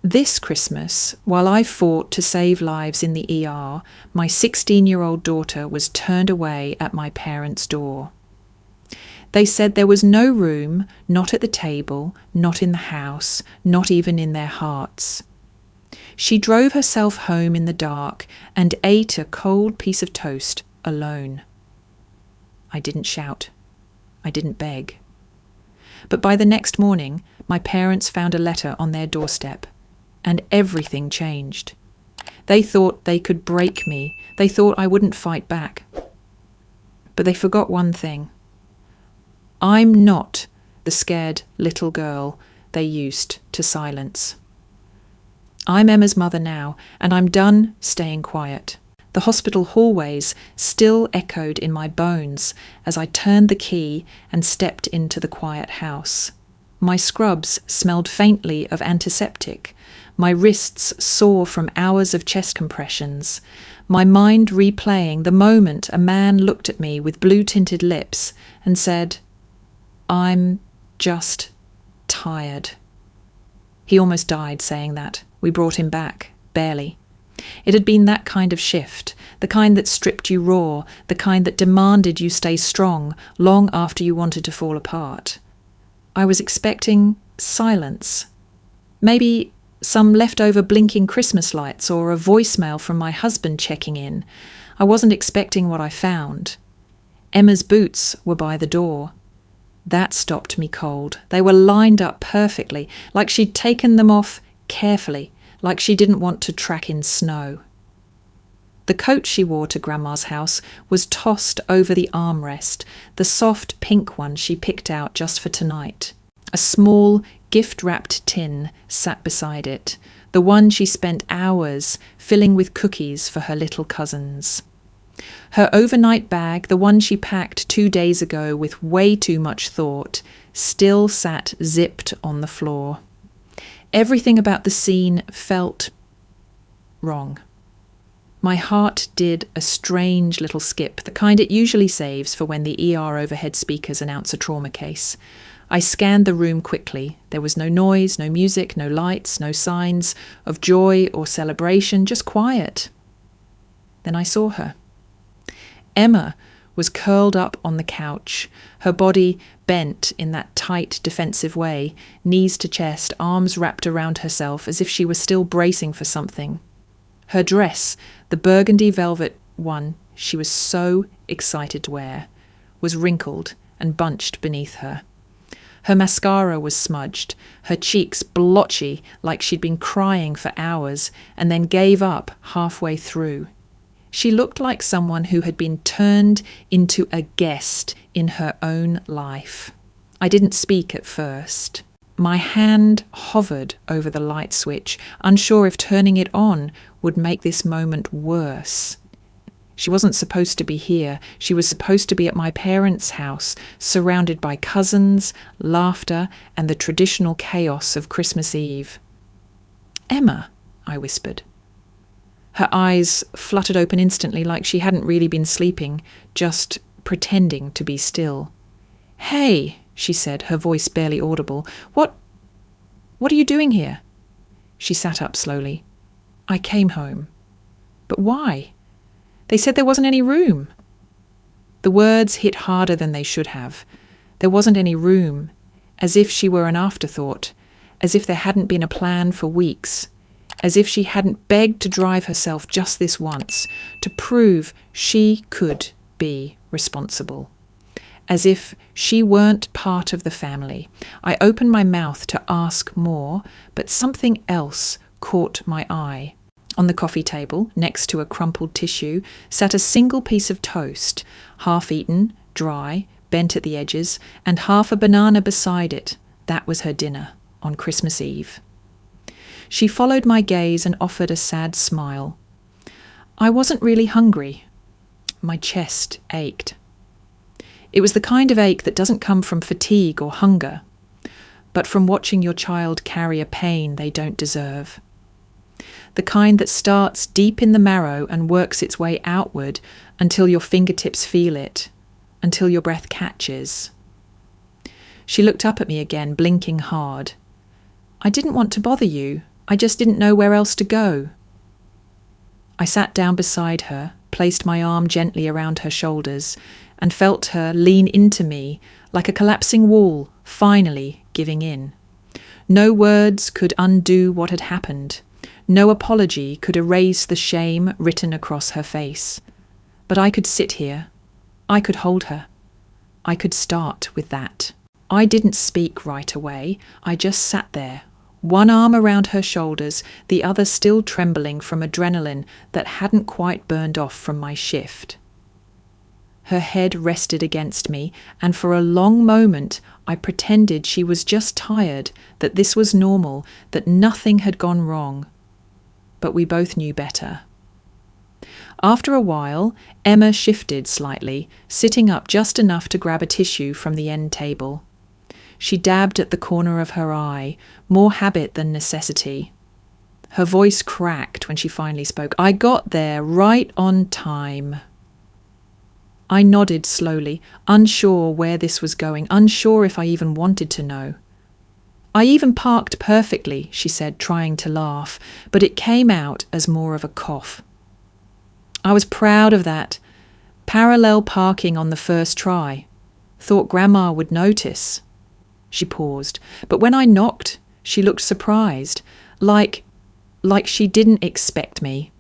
This Christmas, while I fought to save lives in the ER, my 16-year-old daughter was turned away at my parents' door. They said there was no room, not at the table, not in the house, not even in their hearts. She drove herself home in the dark and ate a cold piece of toast alone. I didn't shout. I didn't beg. But by the next morning, my parents found a letter on their doorstep, and everything changed. They thought they could break me. They thought I wouldn't fight back. But they forgot one thing. I'm not the scared little girl they used to silence. I'm Emma's mother now, and I'm done staying quiet. The hospital hallways still echoed in my bones as I turned the key and stepped into the quiet house. My scrubs smelled faintly of antiseptic. My wrists sore from hours of chest compressions. My mind replaying the moment a man looked at me with blue-tinted lips and said, "I'm just tired." He almost died saying that. We brought him back, barely. It had been that kind of shift, the kind that stripped you raw, the kind that demanded you stay strong long after you wanted to fall apart. I was expecting silence. Maybe some leftover blinking Christmas lights or a voicemail from my husband checking in. I wasn't expecting what I found. Emma's boots were by the door. That stopped me cold. They were lined up perfectly, like she'd taken them off carefully, like she didn't want to track in snow. The coat she wore to Grandma's house was tossed over the armrest, the soft pink one she picked out just for tonight. A small, gift-wrapped tin sat beside it, the one she spent hours filling with cookies for her little cousins. Her overnight bag, the one she packed 2 days ago with way too much thought, still sat zipped on the floor. Everything about the scene felt wrong. My heart did a strange little skip, the kind it usually saves for when the ER overhead speakers announce a trauma case. I scanned the room quickly. There was no noise, no music, no lights, no signs of joy or celebration, just quiet. Then I saw her. Emma was curled up on the couch, her body bent in that tight, defensive way, knees to chest, arms wrapped around herself as if she was still bracing for something. Her dress, the burgundy velvet one she was so excited to wear, was wrinkled and bunched beneath her. Her mascara was smudged, her cheeks blotchy like she'd been crying for hours and then gave up halfway through. She looked like someone who had been turned into a guest in her own life. I didn't speak at first. My hand hovered over the light switch, unsure if turning it on would make this moment worse. She wasn't supposed to be here. She was supposed to be at my parents' house, surrounded by cousins, laughter, and the traditional chaos of Christmas Eve. "Emma," I whispered. Her eyes fluttered open instantly like she hadn't really been sleeping, just pretending to be still. "Hey," she said, her voice barely audible. What are you doing here?" She sat up slowly. "I came home." "But why? They said there wasn't any room." The words hit harder than they should have. There wasn't any room, as if she were an afterthought, as if there hadn't been a plan for weeks, as if she hadn't begged to drive herself just this once, to prove she could be responsible. As if she weren't part of the family. I opened my mouth to ask more, but something else caught my eye. On the coffee table, next to a crumpled tissue, sat a single piece of toast, half-eaten, dry, bent at the edges, and half a banana beside it. That was her dinner on Christmas Eve. She followed my gaze and offered a sad smile. I wasn't really hungry. My chest ached. It was the kind of ache that doesn't come from fatigue or hunger, but from watching your child carry a pain they don't deserve. The kind that starts deep in the marrow and works its way outward until your fingertips feel it, until your breath catches. She looked up at me again, blinking hard. "I didn't want to bother you," I just didn't know where else to go. I sat down beside her, placed my arm gently around her shoulders, and felt her lean into me like a collapsing wall, finally giving in. No words could undo what had happened. No apology could erase the shame written across her face. But I could sit here. I could hold her. I could start with that. I didn't speak right away. I just sat there, one arm around her shoulders, the other still trembling from adrenaline that hadn't quite burned off from my shift. Her head rested against me, and for a long moment I pretended she was just tired, that this was normal, that nothing had gone wrong. But we both knew better. After a while, Emma shifted slightly, sitting up just enough to grab a tissue from the end table. She dabbed at the corner of her eye, more habit than necessity. Her voice cracked when she finally spoke. I got there right on time. I nodded slowly, unsure where this was going, unsure if I even wanted to know. I even parked perfectly, she said, trying to laugh, but it came out as more of a cough. I was proud of that. Parallel parking on the first try. Thought Grandma would notice. She paused, but when I knocked, she looked surprised, like she didn't expect me.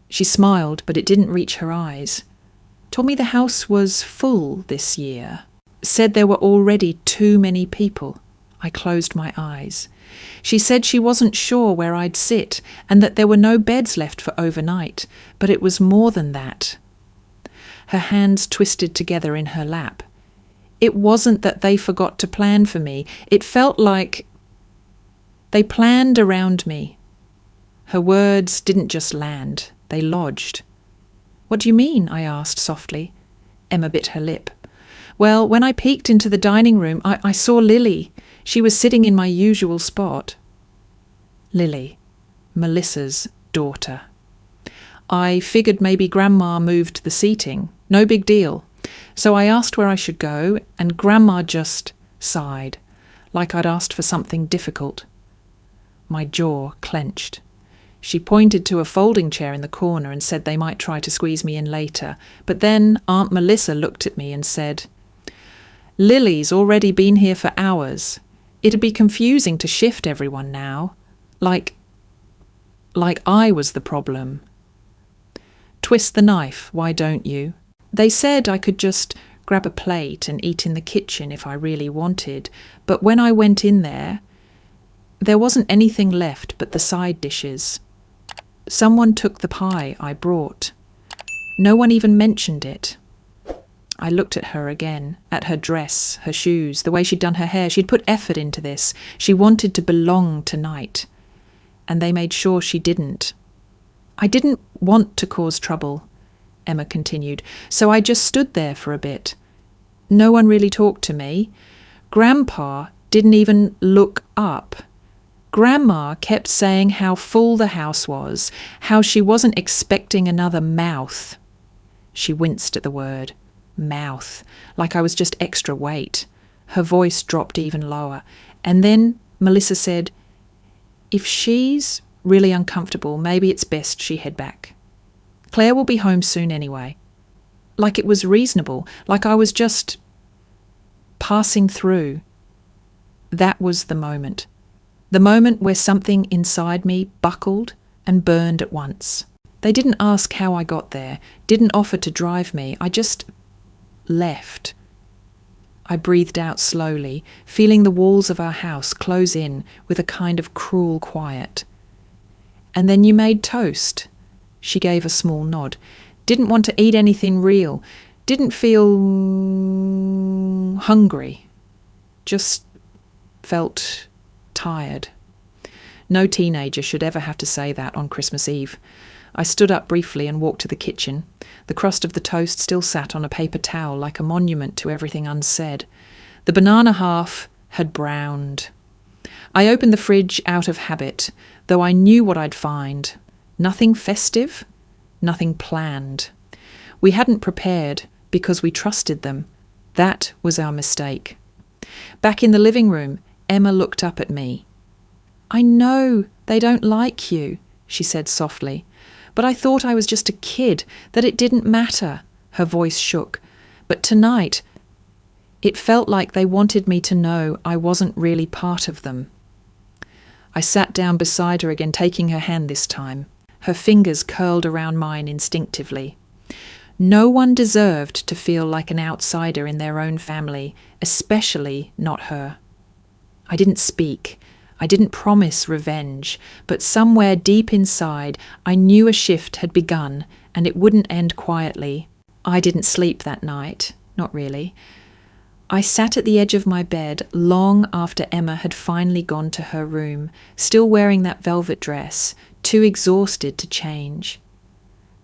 She smiled, but it didn't reach her eyes. Told me the house was full this year. Said there were already too many people. I closed my eyes. She said she wasn't sure where I'd sit and that there were no beds left for overnight, but it was more than that. Her hands twisted together in her lap. It wasn't that they forgot to plan for me. It felt like they planned around me. Her words didn't just land, they lodged. What do you mean? I asked softly. Emma bit her lip. Well, when I peeked into the dining room, I saw Lily. She was sitting in my usual spot. Lily, Melissa's daughter. I figured maybe Grandma moved the seating. No big deal. So I asked where I should go, and Grandma just sighed, like I'd asked for something difficult. My jaw clenched. She pointed to a folding chair in the corner and said they might try to squeeze me in later. But then Aunt Melissa looked at me and said, Lily's already been here for hours. It'd be confusing to shift everyone now. Like I was the problem. Twist the knife, why don't you? They said I could just grab a plate and eat in the kitchen if I really wanted, but when I went in there wasn't anything left but the side dishes. Someone took the pie I brought. No one even mentioned it. I looked at her again, at her dress, her shoes, the way she'd done her hair. She'd put effort into this. She wanted to belong tonight. And they made sure she didn't. I didn't want to cause trouble, Emma continued, so I just stood there for a bit. No one really talked to me. Grandpa didn't even look up. Grandma kept saying how full the house was, how she wasn't expecting another mouth. She winced at the word. Mouth, like I was just extra weight. Her voice dropped even lower. And then Melissa said, if she's really uncomfortable, maybe it's best she head back. Claire will be home soon anyway. Like it was reasonable, like I was just passing through. That was the moment. The moment where something inside me buckled and burned at once. They didn't ask how I got there, didn't offer to drive me. I just left. I breathed out slowly, feeling the walls of our house close in with a kind of cruel quiet. And then you made toast. She gave a small nod. Didn't want to eat anything real. Didn't feel hungry. Just felt tired. No teenager should ever have to say that on Christmas Eve. I stood up briefly and walked to the kitchen. The crust of the toast still sat on a paper towel like a monument to everything unsaid. The banana half had browned. I opened the fridge out of habit, though I knew what I'd find. Nothing festive, nothing planned. We hadn't prepared because we trusted them. That was our mistake. Back in the living room, Emma looked up at me. "I know they don't like you," she said softly. "But I thought I was just a kid, that it didn't matter." Her voice shook. But tonight, it felt like they wanted me to know I wasn't really part of them. I sat down beside her again, taking her hand this time. Her fingers curled around mine instinctively. No one deserved to feel like an outsider in their own family, especially not her. I didn't speak. I didn't promise revenge, but somewhere deep inside, I knew a shift had begun and it wouldn't end quietly. I didn't sleep that night. Not really. I sat at the edge of my bed long after Emma had finally gone to her room, still wearing that velvet dress, too exhausted to change.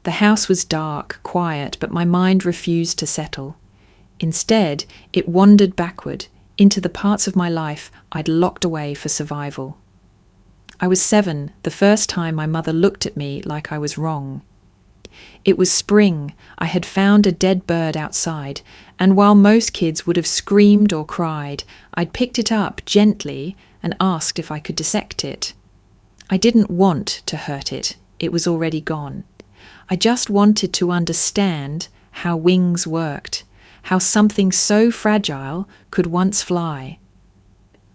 The house was dark, quiet, but my mind refused to settle. Instead, it wandered backward into the parts of my life I'd locked away for survival. I was 7, the first time my mother looked at me like I was wrong. It was spring. I had found a dead bird outside, and while most kids would have screamed or cried, I'd picked it up gently and asked if I could dissect it. I didn't want to hurt it. It was already gone. I just wanted to understand how wings worked, how something so fragile could once fly.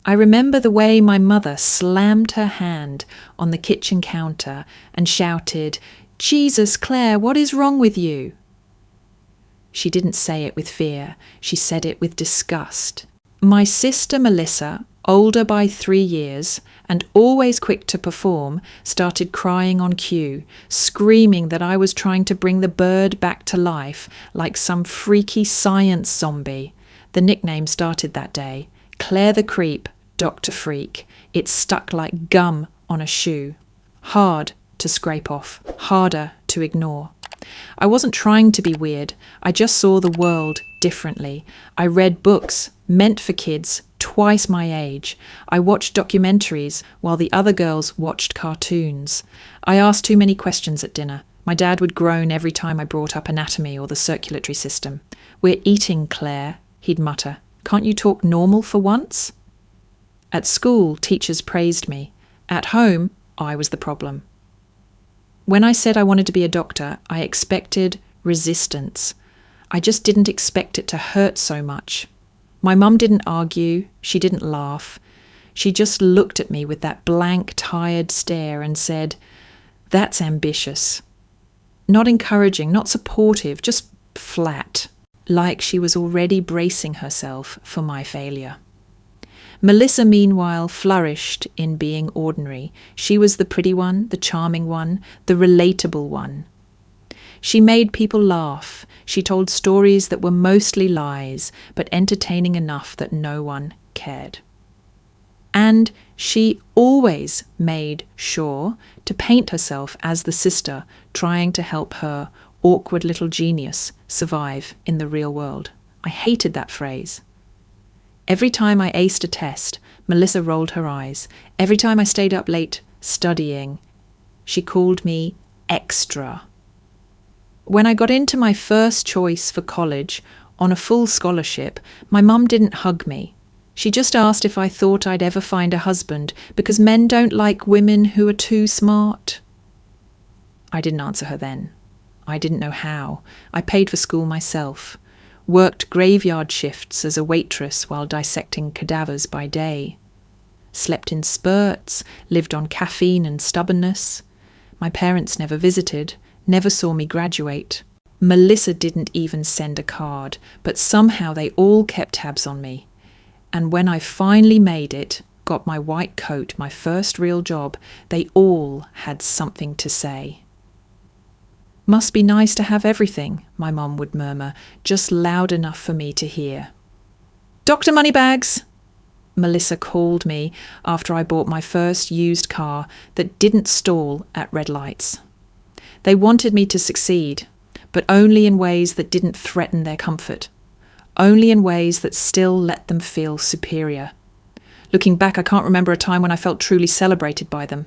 I remember the way my mother slammed her hand on the kitchen counter and shouted, "Jesus, Claire, what is wrong with you?" She didn't say it with fear. She said it with disgust. My sister Melissa, older by 3 years and always quick to perform, started crying on cue, screaming that I was trying to bring the bird back to life like some freaky science zombie. The nickname started that day. Claire the Creep, Dr. Freak. It stuck like gum on a shoe. Hard to scrape off, harder to ignore. I wasn't trying to be weird. I just saw the world differently. I read books meant for kids twice my age. I watched documentaries while the other girls watched cartoons. I asked too many questions at dinner. My dad would groan every time I brought up anatomy or the circulatory system. "We're eating, Claire," he'd mutter. "Can't you talk normal for once?" At school, teachers praised me. At home, I was the problem. When I said I wanted to be a doctor, I expected resistance. I just didn't expect it to hurt so much. My mum didn't argue. She didn't laugh. She just looked at me with that blank, tired stare and said, "That's ambitious." Not encouraging, not supportive, just flat, like she was already bracing herself for my failure. Melissa, meanwhile, flourished in being ordinary. She was the pretty one, the charming one, the relatable one. She made people laugh. She told stories that were mostly lies, but entertaining enough that no one cared. And she always made sure to paint herself as the sister trying to help her awkward little genius survive in the real world. I hated that phrase. Every time I aced a test, Melissa rolled her eyes. Every time I stayed up late studying, she called me extra. When I got into my first choice for college on a full scholarship, my mum didn't hug me. She just asked if I thought I'd ever find a husband because men don't like women who are too smart. I didn't answer her then. I didn't know how. I paid for school myself. Worked graveyard shifts as a waitress while dissecting cadavers by day. Slept in spurts, lived on caffeine and stubbornness. My parents never visited, never saw me graduate. Melissa didn't even send a card, but somehow they all kept tabs on me. And when I finally made it, got my white coat, my first real job, they all had something to say. "Must be nice to have everything," my mum would murmur, just loud enough for me to hear. "Dr. Moneybags!" Melissa called me after I bought my first used car that didn't stall at red lights. They wanted me to succeed, but only in ways that didn't threaten their comfort, only in ways that still let them feel superior. Looking back, I can't remember a time when I felt truly celebrated by them.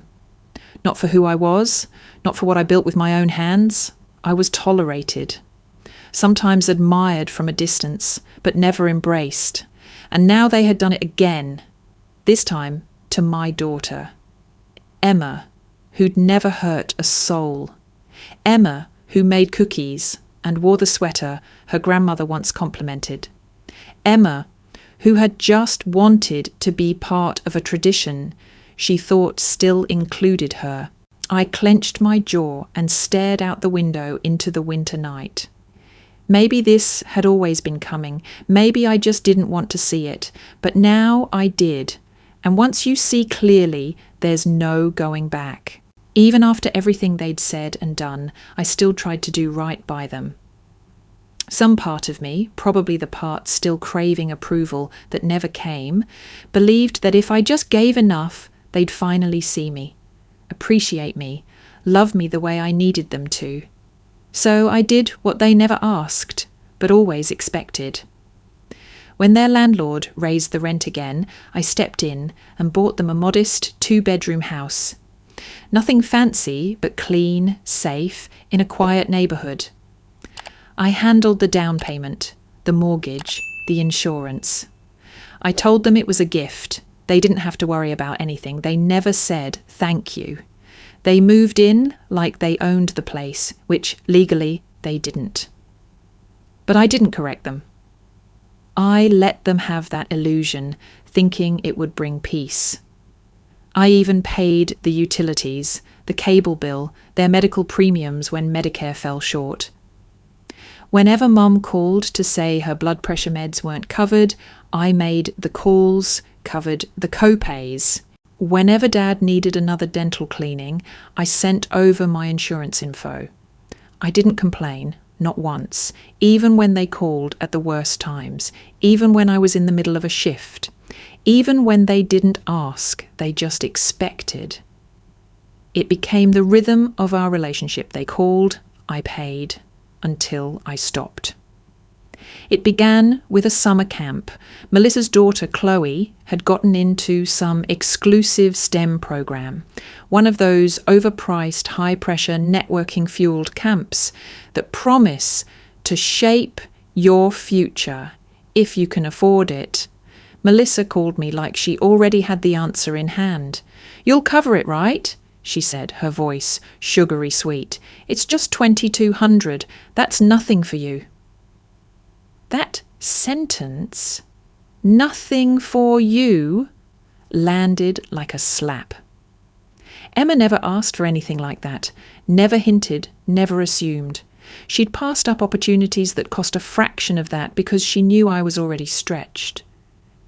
Not for who I was, not for what I built with my own hands. I was tolerated, sometimes admired from a distance, but never embraced. And now they had done it again, this time to my daughter. Emma, who'd never hurt a soul. Emma, who made cookies and wore the sweater her grandmother once complimented. Emma, who had just wanted to be part of a tradition she thought still included her. I clenched my jaw and stared out the window into the winter night. Maybe this had always been coming. Maybe I just didn't want to see it. But now I did. And once you see clearly, there's no going back. Even after everything they'd said and done, I still tried to do right by them. Some part of me, probably the part still craving approval that never came, believed that if I just gave enough, they'd finally see me, appreciate me, love me the way I needed them to. So I did what they never asked, but always expected. When their landlord raised the rent again, I stepped in and bought them a modest 2-bedroom house. Nothing fancy, but clean, safe, in a quiet neighbourhood. I handled the down payment, the mortgage, the insurance. I told them it was a gift. They didn't have to worry about anything. They never said thank you. They moved in like they owned the place, which legally they didn't. But I didn't correct them. I let them have that illusion, thinking it would bring peace. I even paid the utilities, the cable bill, their medical premiums when Medicare fell short. Whenever Mum called to say her blood pressure meds weren't covered, I made the calls, covered the co-pays. Whenever Dad needed another dental cleaning, I sent over my insurance info. I didn't complain, not once, even when they called at the worst times, even when I was in the middle of a shift, even when they didn't ask, they just expected. It became the rhythm of our relationship. They called, I paid, until I stopped. It began with a summer camp. Melissa's daughter, Chloe, had gotten into some exclusive STEM program, one of those overpriced, high-pressure, networking-fueled camps that promise to shape your future if you can afford it. Melissa called me like she already had the answer in hand. "You'll cover it, right?" she said, her voice sugary sweet. "It's just $2,200. That's nothing for you." That sentence, "nothing for you," landed like a slap. Emma never asked for anything like that, never hinted, never assumed. She'd passed up opportunities that cost a fraction of that because she knew I was already stretched.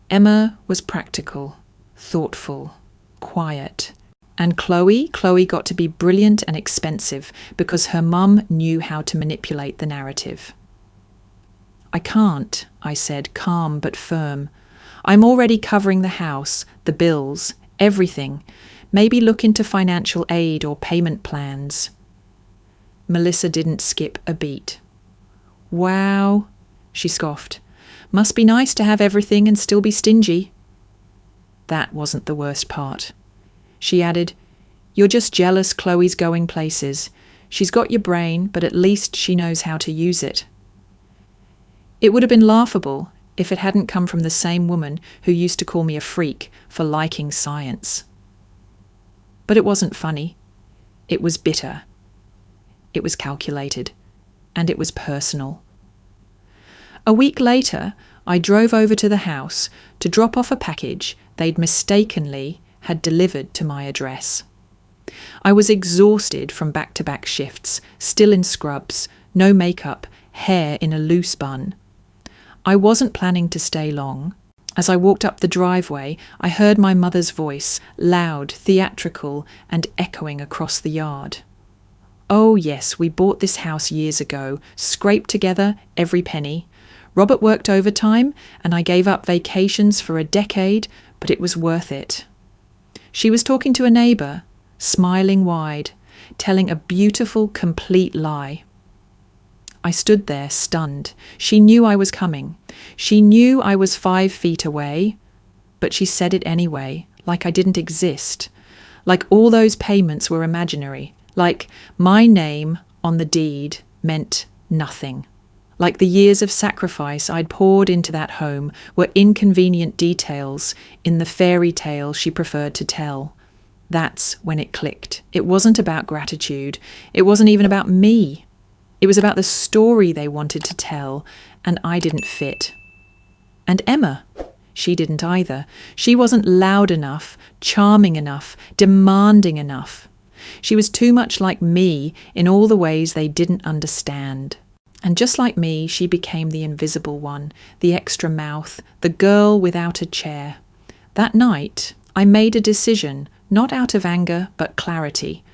Emma was practical, thoughtful, quiet. And Chloe got to be brilliant and expensive because her mum knew how to manipulate the narrative. "I can't," I said, calm but firm. "I'm already covering the house, the bills, everything. Maybe look into financial aid or payment plans." Melissa didn't skip a beat. "Wow," she scoffed. "Must be nice to have everything and still be stingy." That wasn't the worst part. She added, "You're just jealous Chloe's going places. She's got your brain, but at least she knows how to use it." It would have been laughable if it hadn't come from the same woman who used to call me a freak for liking science. But it wasn't funny. It was bitter. It was calculated. And it was personal. A week later, I drove over to the house to drop off a package they'd mistakenly had delivered to my address. I was exhausted from back-to-back shifts, still in scrubs, no makeup, hair in a loose bun. I wasn't planning to stay long. As I walked up the driveway, I heard my mother's voice, loud, theatrical, and echoing across the yard. "Oh yes, we bought this house years ago, scraped together every penny. Robert worked overtime, and I gave up vacations for a decade, but it was worth it." She was talking to a neighbour, smiling wide, telling a beautiful, complete lie. I stood there, stunned. She knew I was coming. She knew I was 5 feet away, but she said it anyway, like I didn't exist, like all those payments were imaginary, like my name on the deed meant nothing, like the years of sacrifice I'd poured into that home were inconvenient details in the fairy tale she preferred to tell. That's when it clicked. It wasn't about gratitude. It wasn't even about me. It was about the story they wanted to tell, and I didn't fit. And Emma, she didn't either. She wasn't loud enough, charming enough, demanding enough. She was too much like me in all the ways they didn't understand. And just like me, she became the invisible one, the extra mouth, the girl without a chair. That night, I made a decision, not out of anger, but clarity.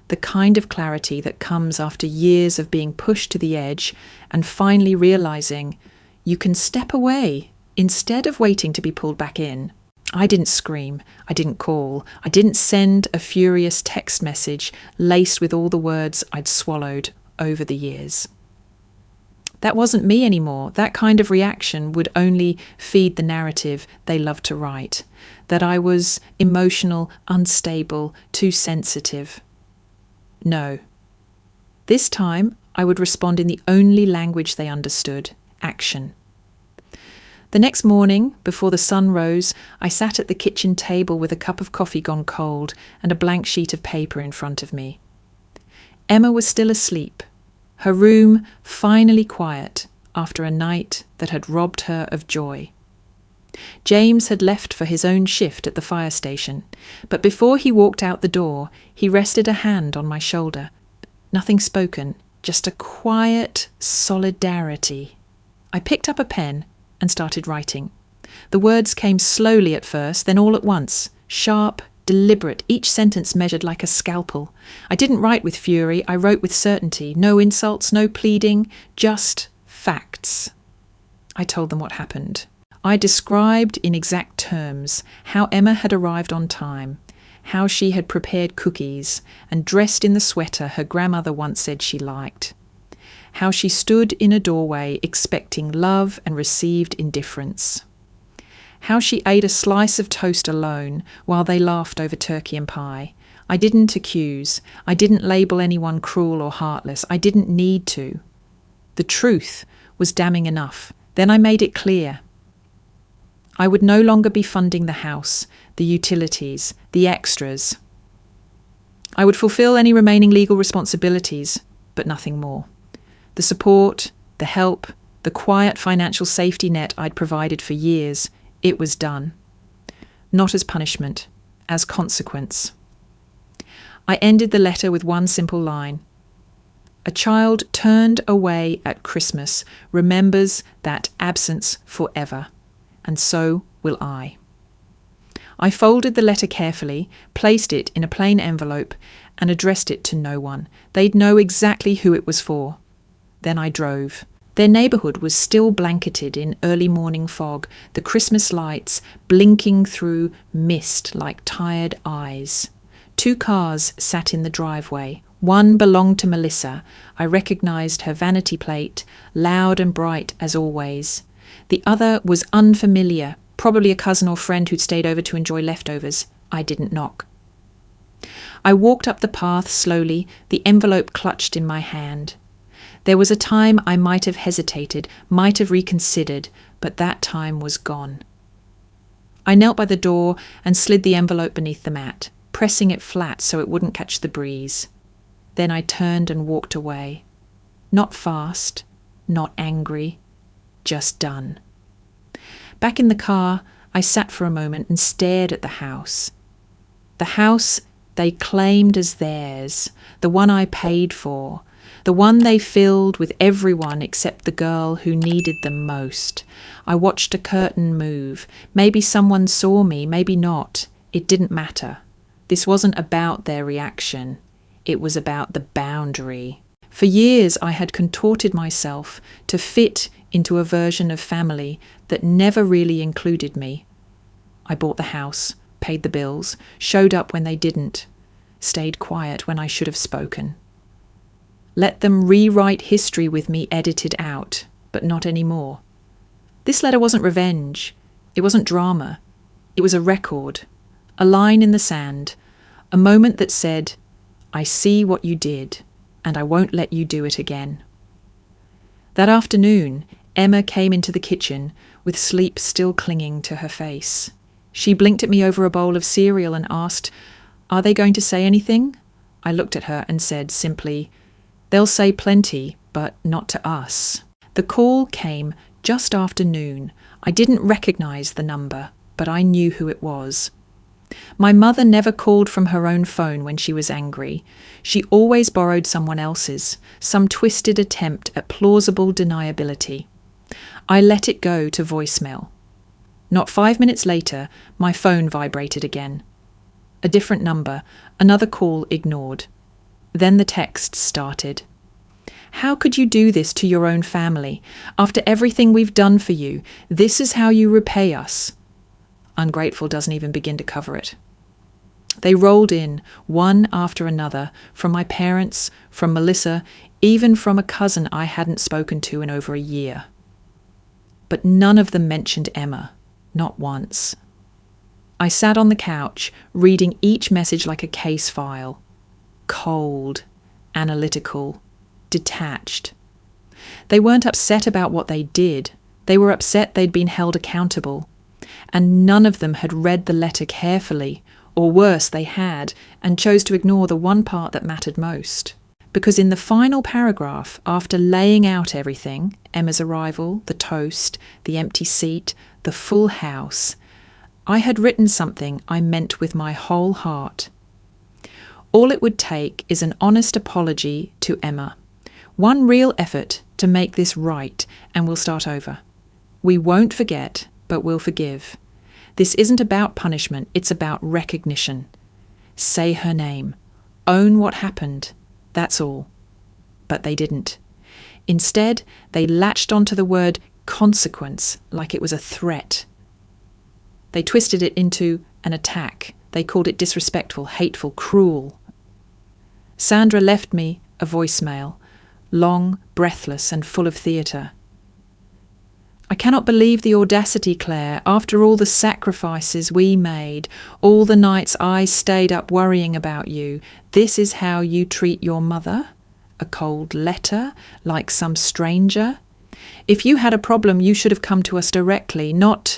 The kind of clarity that comes after years of being pushed to the edge and finally realizing you can step away instead of waiting to be pulled back in. I didn't scream. I didn't call. I didn't send a furious text message laced with all the words I'd swallowed over the years. That wasn't me anymore. That kind of reaction would only feed the narrative they love to write, that I was emotional, unstable, too sensitive. No. This time, I would respond in the only language they understood, action. The next morning, before the sun rose, I sat at the kitchen table with a cup of coffee gone cold and a blank sheet of paper in front of me. Emma was still asleep, her room finally quiet after a night that had robbed her of joy. James had left for his own shift at the fire station, but before he walked out the door, he rested a hand on my shoulder. Nothing spoken, just a quiet solidarity. I picked up a pen and started writing. The words came slowly at first, then all at once, sharp, deliberate, each sentence measured like a scalpel. I didn't write with fury, I wrote with certainty. No insults, no pleading, just facts. I told them what happened. I described in exact terms how Emma had arrived on time, how she had prepared cookies and dressed in the sweater her grandmother once said she liked, how she stood in a doorway expecting love and received indifference, how she ate a slice of toast alone while they laughed over turkey and pie. I didn't accuse. I didn't label anyone cruel or heartless. I didn't need to. The truth was damning enough. Then I made it clear. I would no longer be funding the house, the utilities, the extras. I would fulfill any remaining legal responsibilities, but nothing more. The support, the help, the quiet financial safety net I'd provided for years, it was done. Not as punishment, as consequence. I ended the letter with one simple line. A child turned away at Christmas remembers that absence forever, and so will I. I folded the letter carefully, placed it in a plain envelope, and addressed it to no one. They'd know exactly who it was for. Then I drove. Their neighbourhood was still blanketed in early morning fog, the Christmas lights blinking through mist like tired eyes. 2 cars sat in the driveway. One belonged to Melissa. I recognised her vanity plate, loud and bright as always. The other was unfamiliar, probably a cousin or friend who'd stayed over to enjoy leftovers. I didn't knock. I walked up the path slowly, the envelope clutched in my hand. There was a time I might have hesitated, might have reconsidered, but that time was gone. I knelt by the door and slid the envelope beneath the mat, pressing it flat so it wouldn't catch the breeze. Then I turned and walked away. Not fast, not angry, just done. Back in the car, I sat for a moment and stared at the house. The house they claimed as theirs, the one I paid for, the one they filled with everyone except the girl who needed them most. I watched a curtain move. Maybe someone saw me, maybe not. It didn't matter. This wasn't about their reaction. It was about the boundary. For years I had contorted myself to fit into a version of family that never really included me. I bought the house, paid the bills, showed up when they didn't, stayed quiet when I should have spoken. Let them rewrite history with me edited out, but not anymore. This letter wasn't revenge. It wasn't drama. It was a record, a line in the sand, a moment that said, I see what you did, and I won't let you do it again. That afternoon, Emma came into the kitchen with sleep still clinging to her face. She blinked at me over a bowl of cereal and asked, Are they going to say anything? I looked at her and said simply, they'll say plenty, but not to us. The call came just after noon. I didn't recognise the number, but I knew who it was. My mother never called from her own phone when she was angry. She always borrowed someone else's, some twisted attempt at plausible deniability. I let it go to voicemail. Not 5 minutes later, my phone vibrated again. A different number, another call ignored. Then the texts started. How could you do this to your own family? After everything we've done for you, this is how you repay us. Ungrateful doesn't even begin to cover it. They rolled in, one after another, from my parents, from Melissa, even from a cousin I hadn't spoken to in over a year. But none of them mentioned Emma, not once. I sat on the couch, reading each message like a case file. Cold, analytical, detached. They weren't upset about what they did. They were upset they'd been held accountable. And none of them had read the letter carefully, or worse, they had, and chose to ignore the one part that mattered most. Because in the final paragraph, after laying out everything, Emma's arrival, the toast, the empty seat, the full house, I had written something I meant with my whole heart. All it would take is an honest apology to Emma. One real effort to make this right, and we'll start over. We won't forget, but we'll forgive. This isn't about punishment, it's about recognition. Say her name. Own what happened. That's all. But they didn't. Instead, they latched onto the word consequence like it was a threat. They twisted it into an attack. They called it disrespectful, hateful, cruel. Sandra left me a voicemail, long, breathless, and full of theatre. I cannot believe the audacity, Claire, after all the sacrifices we made, all the nights I stayed up worrying about you. This is how you treat your mother? A cold letter, like some stranger? If you had a problem, you should have come to us directly, not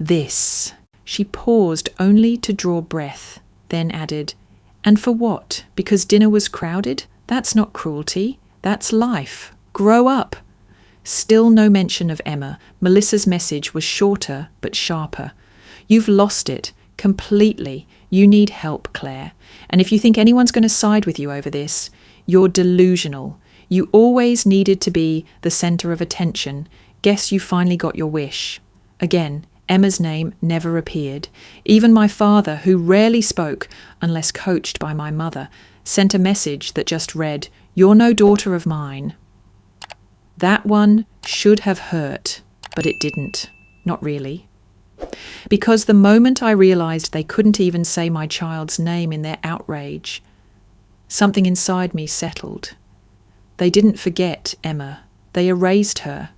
this. She paused only to draw breath, then added, and for what? Because dinner was crowded? That's not cruelty. That's life. Grow up. Still no mention of Emma. Melissa's message was shorter but sharper. You've lost it. Completely. You need help, Claire. And if you think anyone's going to side with you over this, you're delusional. You always needed to be the centre of attention. Guess you finally got your wish. Again, Emma's name never appeared. Even my father, who rarely spoke unless coached by my mother, sent a message that just read, "You're no daughter of mine." That one should have hurt, but it didn't. Not really. Because the moment I realised they couldn't even say my child's name in their outrage, something inside me settled. They didn't forget Emma. They erased her.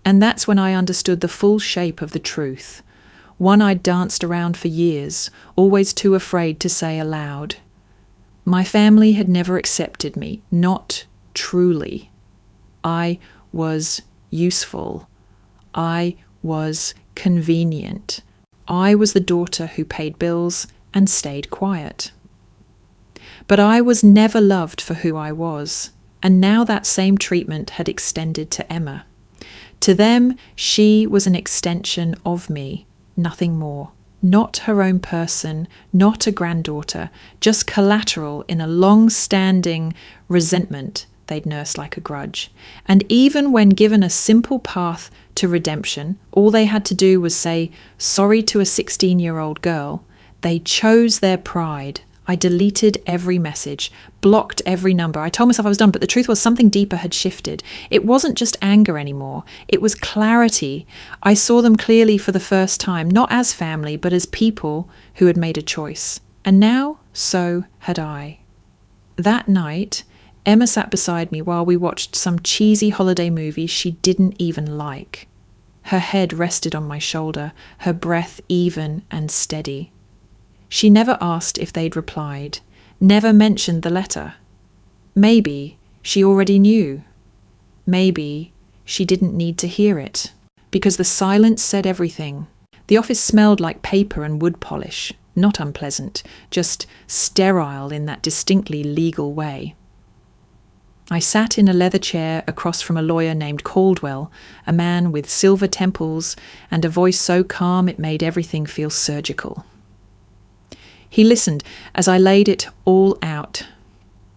And that's when I understood the full shape of the truth, one I'd danced around for years, always too afraid to say aloud. My family had never accepted me, not truly. I was useful. I was convenient. I was the daughter who paid bills and stayed quiet. But I was never loved for who I was, and now that same treatment had extended to Emma. To them, she was an extension of me, nothing more. Not her own person, not a granddaughter, just collateral in a long-standing resentment they'd nursed like a grudge. And even when given a simple path to redemption, all they had to do was say sorry to a 16-year-old girl. They chose their pride. I deleted every message, blocked every number. I told myself I was done, but the truth was something deeper had shifted. It wasn't just anger anymore. It was clarity. I saw them clearly for the first time, not as family, but as people who had made a choice. And now, so had I. That night, Emma sat beside me while we watched some cheesy holiday movie she didn't even like. Her head rested on my shoulder, her breath even and steady. She never asked if they'd replied, never mentioned the letter. Maybe she already knew. Maybe she didn't need to hear it, because the silence said everything. The office smelled like paper and wood polish. not unpleasant, just sterile in that distinctly legal way. I sat in a leather chair across from a lawyer named Caldwell, a man with silver temples and a voice so calm it made everything feel surgical. He listened as I laid it all out.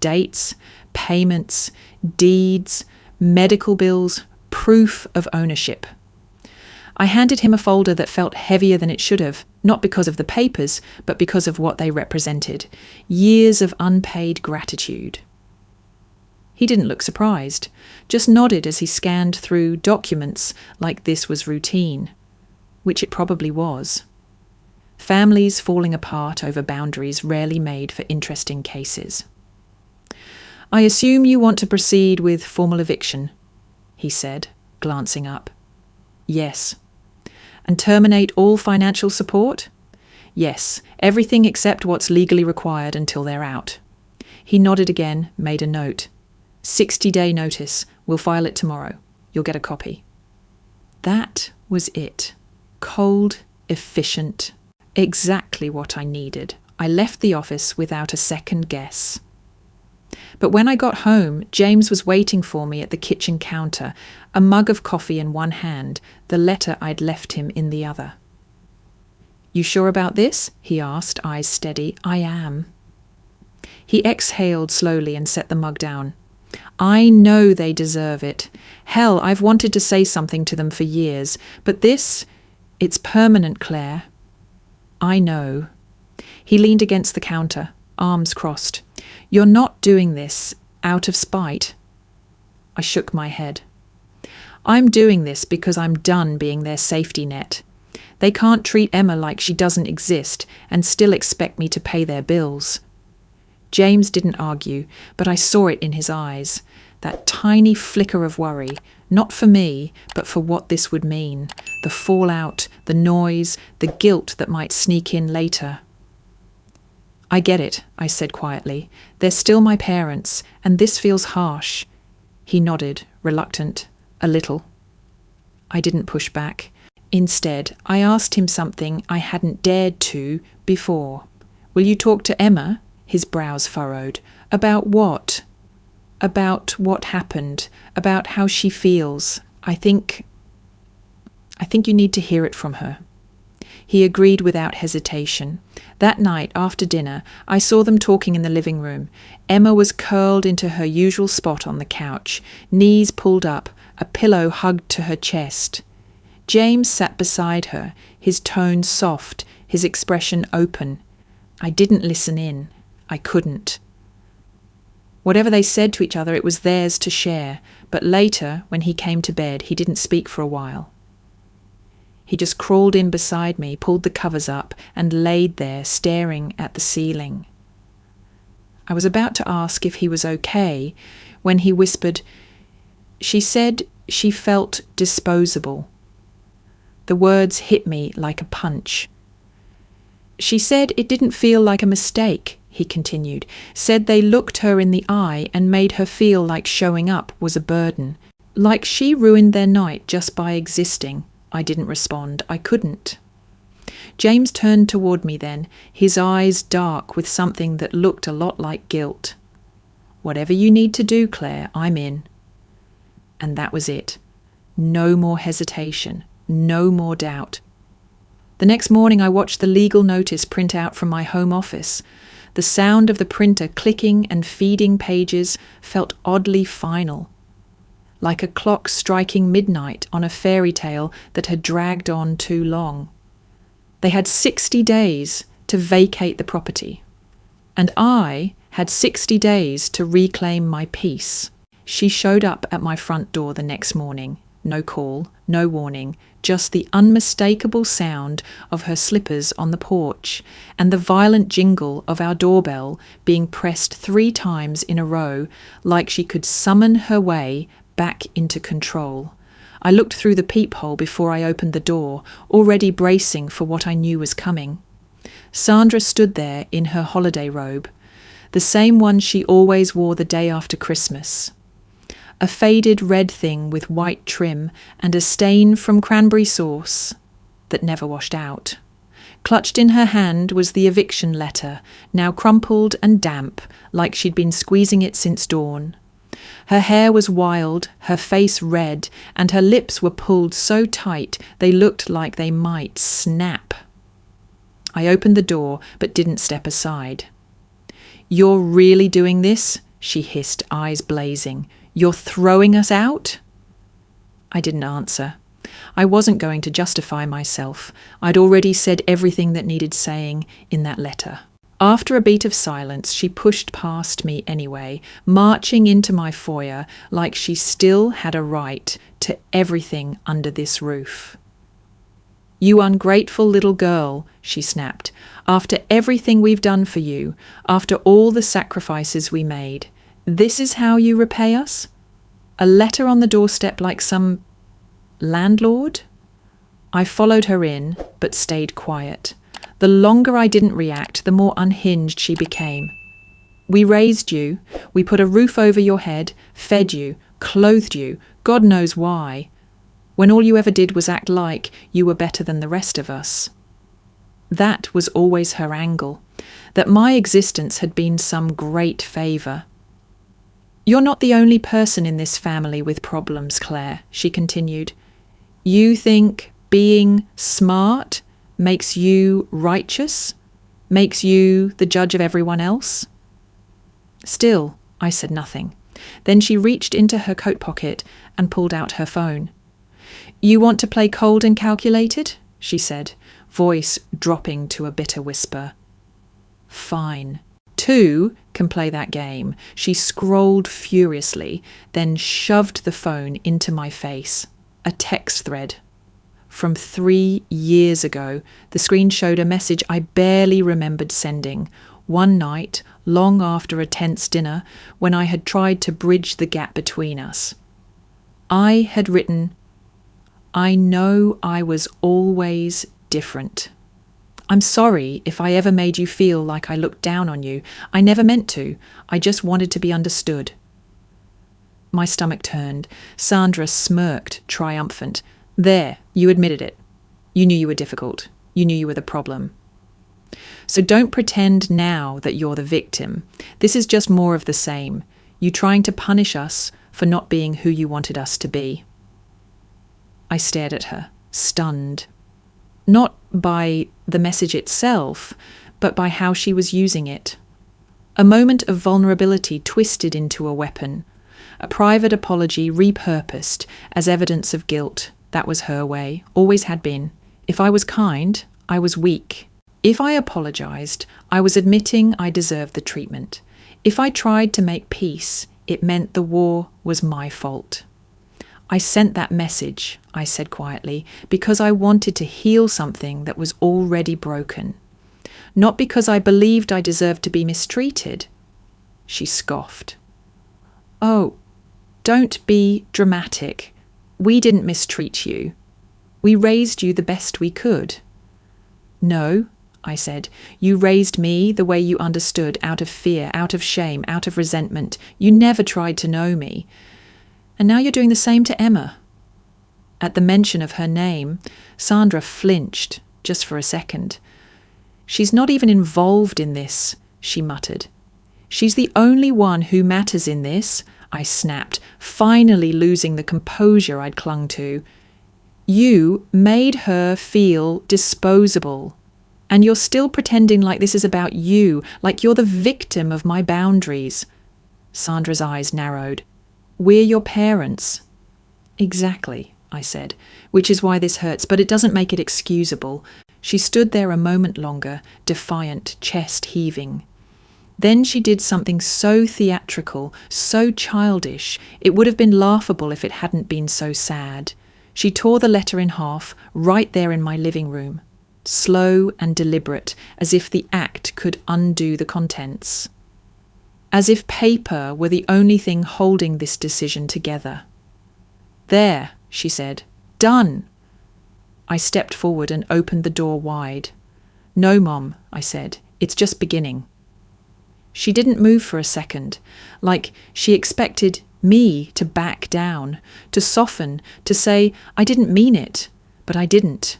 Dates, payments, deeds, medical bills, proof of ownership. I handed him a folder that felt heavier than it should have, not because of the papers, but because of what they represented. Years of unpaid gratitude. He didn't look surprised, just nodded as he scanned through documents like this was routine, which it probably was. Families falling apart over boundaries rarely made for interesting cases. "I assume you want to proceed with formal eviction," he said, glancing up. "Yes." "And terminate all financial support?" "Yes, everything except what's legally required until they're out." He nodded again, made a note. 60-day notice. We'll file it tomorrow. You'll get a copy. That was it. Cold, efficient, exactly what I needed. I left the office without a second guess. But when I got home, James was waiting for me at the kitchen counter, a mug of coffee in one hand, the letter I'd left him in the other. "You sure about this?" he asked, eyes steady. "I am." He exhaled slowly and set the mug down. "I know they deserve it. Hell, I've wanted to say something to them for years. But this, it's permanent, Claire." "I know." He leaned against the counter, arms crossed. "You're not doing this out of spite." I shook my head. "I'm doing this because I'm done being their safety net. They can't treat Emma like she doesn't exist and still expect me to pay their bills." James didn't argue, but I saw it in his eyes, that tiny flicker of worry, not for me, but for what this would mean, the fallout, the noise, the guilt that might sneak in later. "I get it," I said quietly. "They're still my parents, and this feels harsh." He nodded, reluctant, a little. I didn't push back. Instead, I asked him something I hadn't dared to before. "Will you talk to Emma?" His brows furrowed. "About what?" "About what happened, about how she feels. I think you need to hear it from her." He agreed without hesitation. That night, after dinner, I saw them talking in the living room. Emma was curled into her usual spot on the couch, knees pulled up, a pillow hugged to her chest. James sat beside her, his tone soft, his expression open. I didn't listen in. I couldn't. Whatever they said to each other, it was theirs to share, but later, when he came to bed, he didn't speak for a while. He just crawled in beside me, pulled the covers up, and laid there, staring at the ceiling. I was about to ask if he was okay, when he whispered, "She said she felt disposable." The words hit me like a punch. "She said it didn't feel like a mistake," he continued, "said they looked her in the eye and made her feel like showing up was a burden, like she ruined their night just by existing." I didn't respond. I couldn't. James turned toward me then, his eyes dark with something that looked a lot like guilt. "Whatever you need to do, Claire, I'm in." And that was it. No more hesitation, no more doubt. The next morning I watched the legal notice print out from my home office. The sound of the printer clicking and feeding pages felt oddly final, like a clock striking midnight on a fairy tale that had dragged on too long. They had 60 days to vacate the property, and I had 60 days to reclaim my peace. She showed up at my front door the next morning. No call, no warning, just the unmistakable sound of her slippers on the porch and the violent jingle of our doorbell being pressed 3 times in a row, like she could summon her way back into control. I looked through the peephole before I opened the door, already bracing for what I knew was coming. Sandra stood there in her holiday robe, the same one she always wore the day after Christmas. A faded red thing with white trim and a stain from cranberry sauce that never washed out. Clutched in her hand was the eviction letter, now crumpled and damp, like she'd been squeezing it since dawn. Her hair was wild, her face red, and her lips were pulled so tight they looked like they might snap. I opened the door, but didn't step aside. "You're really doing this?" she hissed, eyes blazing. "You're throwing us out?" I didn't answer. I wasn't going to justify myself. I'd already said everything that needed saying in that letter. After a beat of silence, she pushed past me anyway, marching into my foyer like she still had a right to everything under this roof. "You ungrateful little girl," she snapped. "After everything we've done for you, after all the sacrifices we made, this is how you repay us? A letter on the doorstep like some landlord?" I followed her in, but stayed quiet. The longer I didn't react, the more unhinged she became. "We raised you. We put a roof over your head, fed you, clothed you, God knows why, when all you ever did was act like you were better than the rest of us." That was always her angle, that my existence had been some great favour. "You're not the only person in this family with problems, Claire," she continued. "You think being smart makes you righteous, makes you the judge of everyone else?" Still, I said nothing. Then she reached into her coat pocket and pulled out her phone. "You want to play cold and calculated?" she said, voice dropping to a bitter whisper. "Fine. 2 can play that game." She scrolled furiously, then shoved the phone into my face. A text thread. From 3 years ago, the screen showed a message I barely remembered sending. One night, long after a tense dinner, when I had tried to bridge the gap between us. I had written, "I know I was always different. I'm sorry if I ever made you feel like I looked down on you. I never meant to. I just wanted to be understood." My stomach turned. Sandra smirked, triumphant. "There, you admitted it. You knew you were difficult. You knew you were the problem. So don't pretend now that you're the victim. This is just more of the same. You trying to punish us for not being who you wanted us to be." I stared at her, stunned. Not by the message itself, but by how she was using it. A moment of vulnerability twisted into a weapon. A private apology repurposed as evidence of guilt. That was her way, always had been. If I was kind, I was weak. If I apologised, I was admitting I deserved the treatment. If I tried to make peace, it meant the war was my fault. "I sent that message," I said quietly, "because I wanted to heal something that was already broken. Not because I believed I deserved to be mistreated." She scoffed. "Oh, don't be dramatic. We didn't mistreat you. We raised you the best we could." "No," I said. "You raised me the way you understood, out of fear, out of shame, out of resentment. You never tried to know me. And now you're doing the same to Emma." At the mention of her name, Sandra flinched, just for a second. "She's not even involved in this," she muttered. "She's the only one who matters in this," I snapped, finally losing the composure I'd clung to. "You made her feel disposable. And you're still pretending like this is about you, like you're the victim of my boundaries." Sandra's eyes narrowed. "We're your parents." "Exactly," I said, "which is why this hurts, but it doesn't make it excusable." She stood there a moment longer, defiant, chest heaving. Then she did something so theatrical, so childish, it would have been laughable if it hadn't been so sad. She tore the letter in half, right there in my living room. Slow and deliberate, as if the act could undo the contents. As if paper were the only thing holding this decision together. "There," she said. "Done." I stepped forward and opened the door wide. "No, Mom," I said. "It's just beginning." She didn't move for a second, like she expected me to back down, to soften, to say I didn't mean it, but I didn't.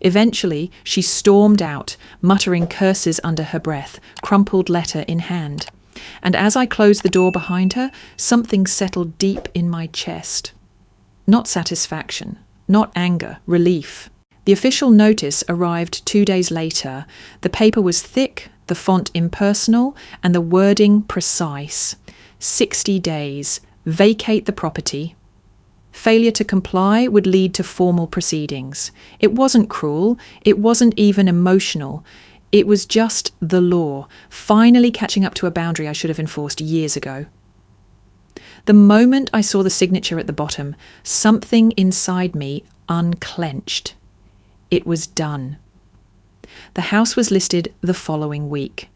Eventually, she stormed out, muttering curses under her breath, crumpled letter in hand. And as I closed the door behind her, something settled deep in my chest. Not satisfaction, not anger, relief. The official notice arrived 2 days later. The paper was thick, the font impersonal, and the wording precise. 60 days. Vacate the property. Failure to comply would lead to formal proceedings. It wasn't cruel. It wasn't even emotional. It was just the law, finally catching up to a boundary I should have enforced years ago. The moment I saw the signature at the bottom, something inside me unclenched. It was done. The house was listed the following week.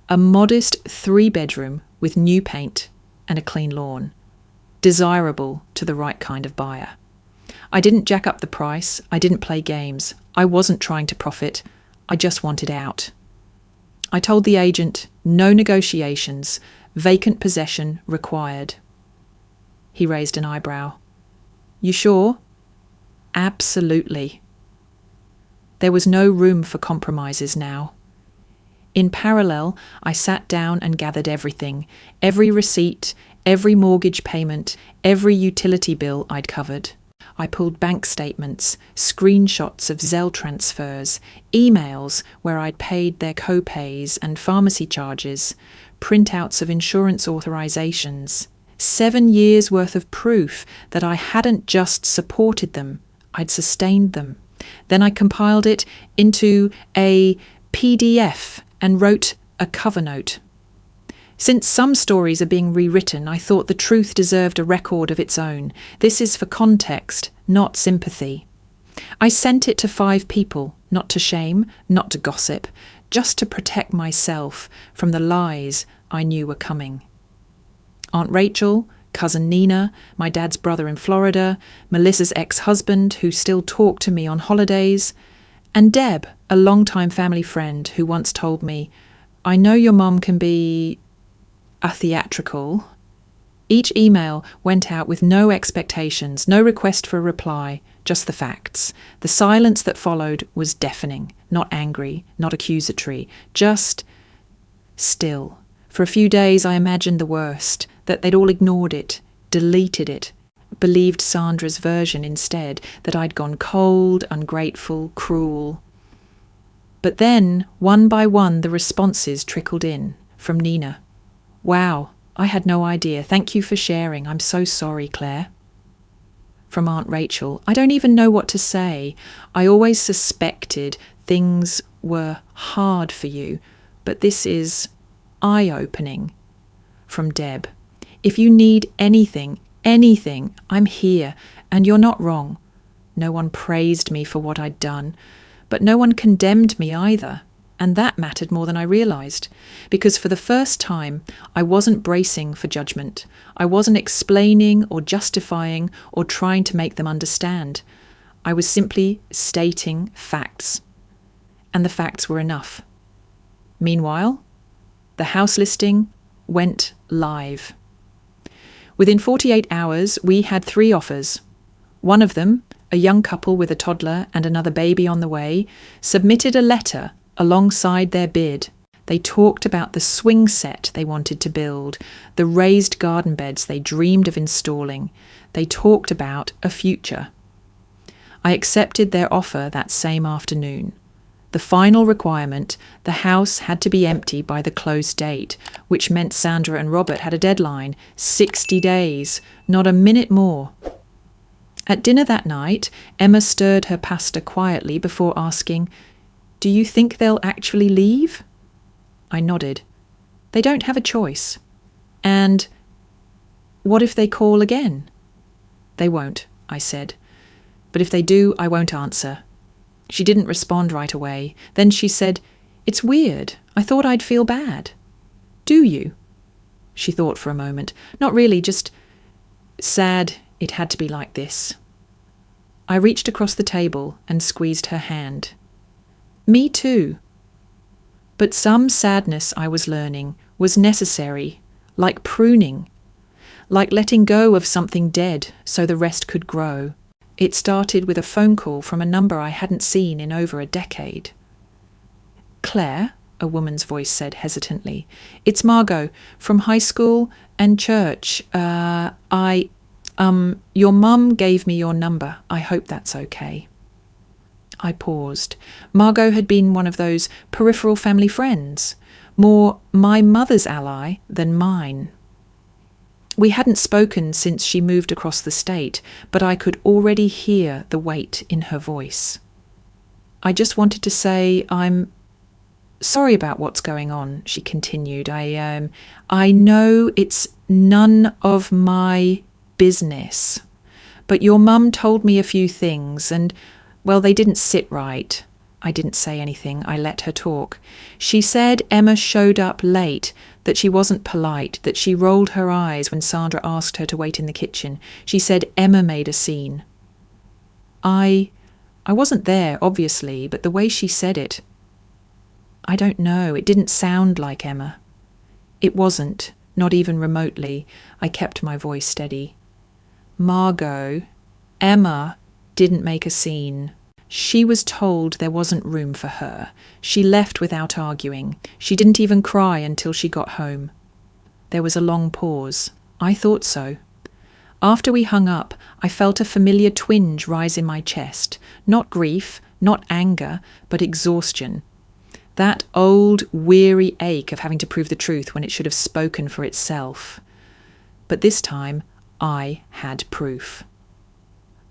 A modest 3-bedroom with new paint and a clean lawn. Desirable to the right kind of buyer. I didn't jack up the price. I didn't play games. I wasn't trying to profit. I just wanted out. I told the agent, no negotiations, vacant possession required. He raised an eyebrow. You sure? Absolutely. There was no room for compromises now. In parallel, I sat down and gathered everything, every receipt, every mortgage payment, every utility bill I'd covered. I pulled bank statements, screenshots of Zelle transfers, emails where I'd paid their co-pays and pharmacy charges, printouts of insurance authorizations, 7 years' worth of proof that I hadn't just supported them, I'd sustained them. Then I compiled it into a PDF and wrote a cover note. Since some stories are being rewritten, I thought the truth deserved a record of its own. This is for context, not sympathy. I sent it to 5 people, not to shame, not to gossip, just to protect myself from the lies I knew were coming. Aunt Rachel, cousin Nina, my dad's brother in Florida, Melissa's ex-husband who still talked to me on holidays, and Deb, a longtime family friend who once told me, I know your mum can be a theatrical. Each email went out with no expectations, no request for a reply, just the facts. The silence that followed was deafening, not angry, not accusatory, just still. For a few days I imagined the worst, that they'd all ignored it, deleted it, believed Sandra's version instead, that I'd gone cold, ungrateful, cruel. But then, one by one, the responses trickled in, from Nina. Wow, I had no idea. Thank you for sharing. I'm so sorry, Claire. From Aunt Rachel, I don't even know what to say. I always suspected things were hard for you, but this is eye-opening. From Deb, if you need anything, I'm here, and you're not wrong. No one praised me for what I'd done, but no one condemned me either. And that mattered more than I realised, because for the first time, I wasn't bracing for judgment. I wasn't explaining or justifying or trying to make them understand. I was simply stating facts. And the facts were enough. Meanwhile, the house listing went live. Within 48 hours, we had 3 offers. One of them, a young couple with a toddler and another baby on the way, submitted a letter alongside their bid. They talked about the swing set they wanted to build, the raised garden beds they dreamed of installing. They talked about a future. I accepted their offer that same afternoon. The final requirement, the house had to be empty by the close date, which meant Sandra and Robert had a deadline, 60 days, not a minute more. At dinner that night, Emma stirred her pasta quietly before asking, Do you think they'll actually leave? I nodded. They don't have a choice. And what if they call again? They won't, I said. But if they do, I won't answer. She didn't respond right away. Then she said, It's weird. I thought I'd feel bad. Do you? She thought for a moment. Not really, just sad it had to be like this. I reached across the table and squeezed her hand. Me too. But some sadness I was learning was necessary, like pruning, like letting go of something dead so the rest could grow. It started with a phone call from a number I hadn't seen in over a decade. "Claire," a woman's voice said hesitantly. "It's Margot, from high school and church. Your mum gave me your number. I hope that's okay." I paused. Margot had been one of those peripheral family friends, more my mother's ally than mine. We hadn't spoken since she moved across the state, but I could already hear the weight in her voice. "I just wanted to say I'm sorry about what's going on," she continued. I know it's none of my business, but your mum told me a few things and, well, they didn't sit right." I didn't say anything. I let her talk. "She said Emma showed up late, that she wasn't polite, that she rolled her eyes when Sandra asked her to wait in the kitchen. She said Emma made a scene." I wasn't there, obviously, but the way she said it, I don't know, it didn't sound like Emma. It wasn't, not even remotely. I kept my voice steady. "Margot, Emma didn't make a scene. She was told there wasn't room for her. She left without arguing. She didn't even cry until she got home." There was a long pause. I thought so. After we hung up, I felt a familiar twinge rise in my chest. Not grief, not anger, but exhaustion. That old, weary ache of having to prove the truth when it should have spoken for itself. But this time, I had proof.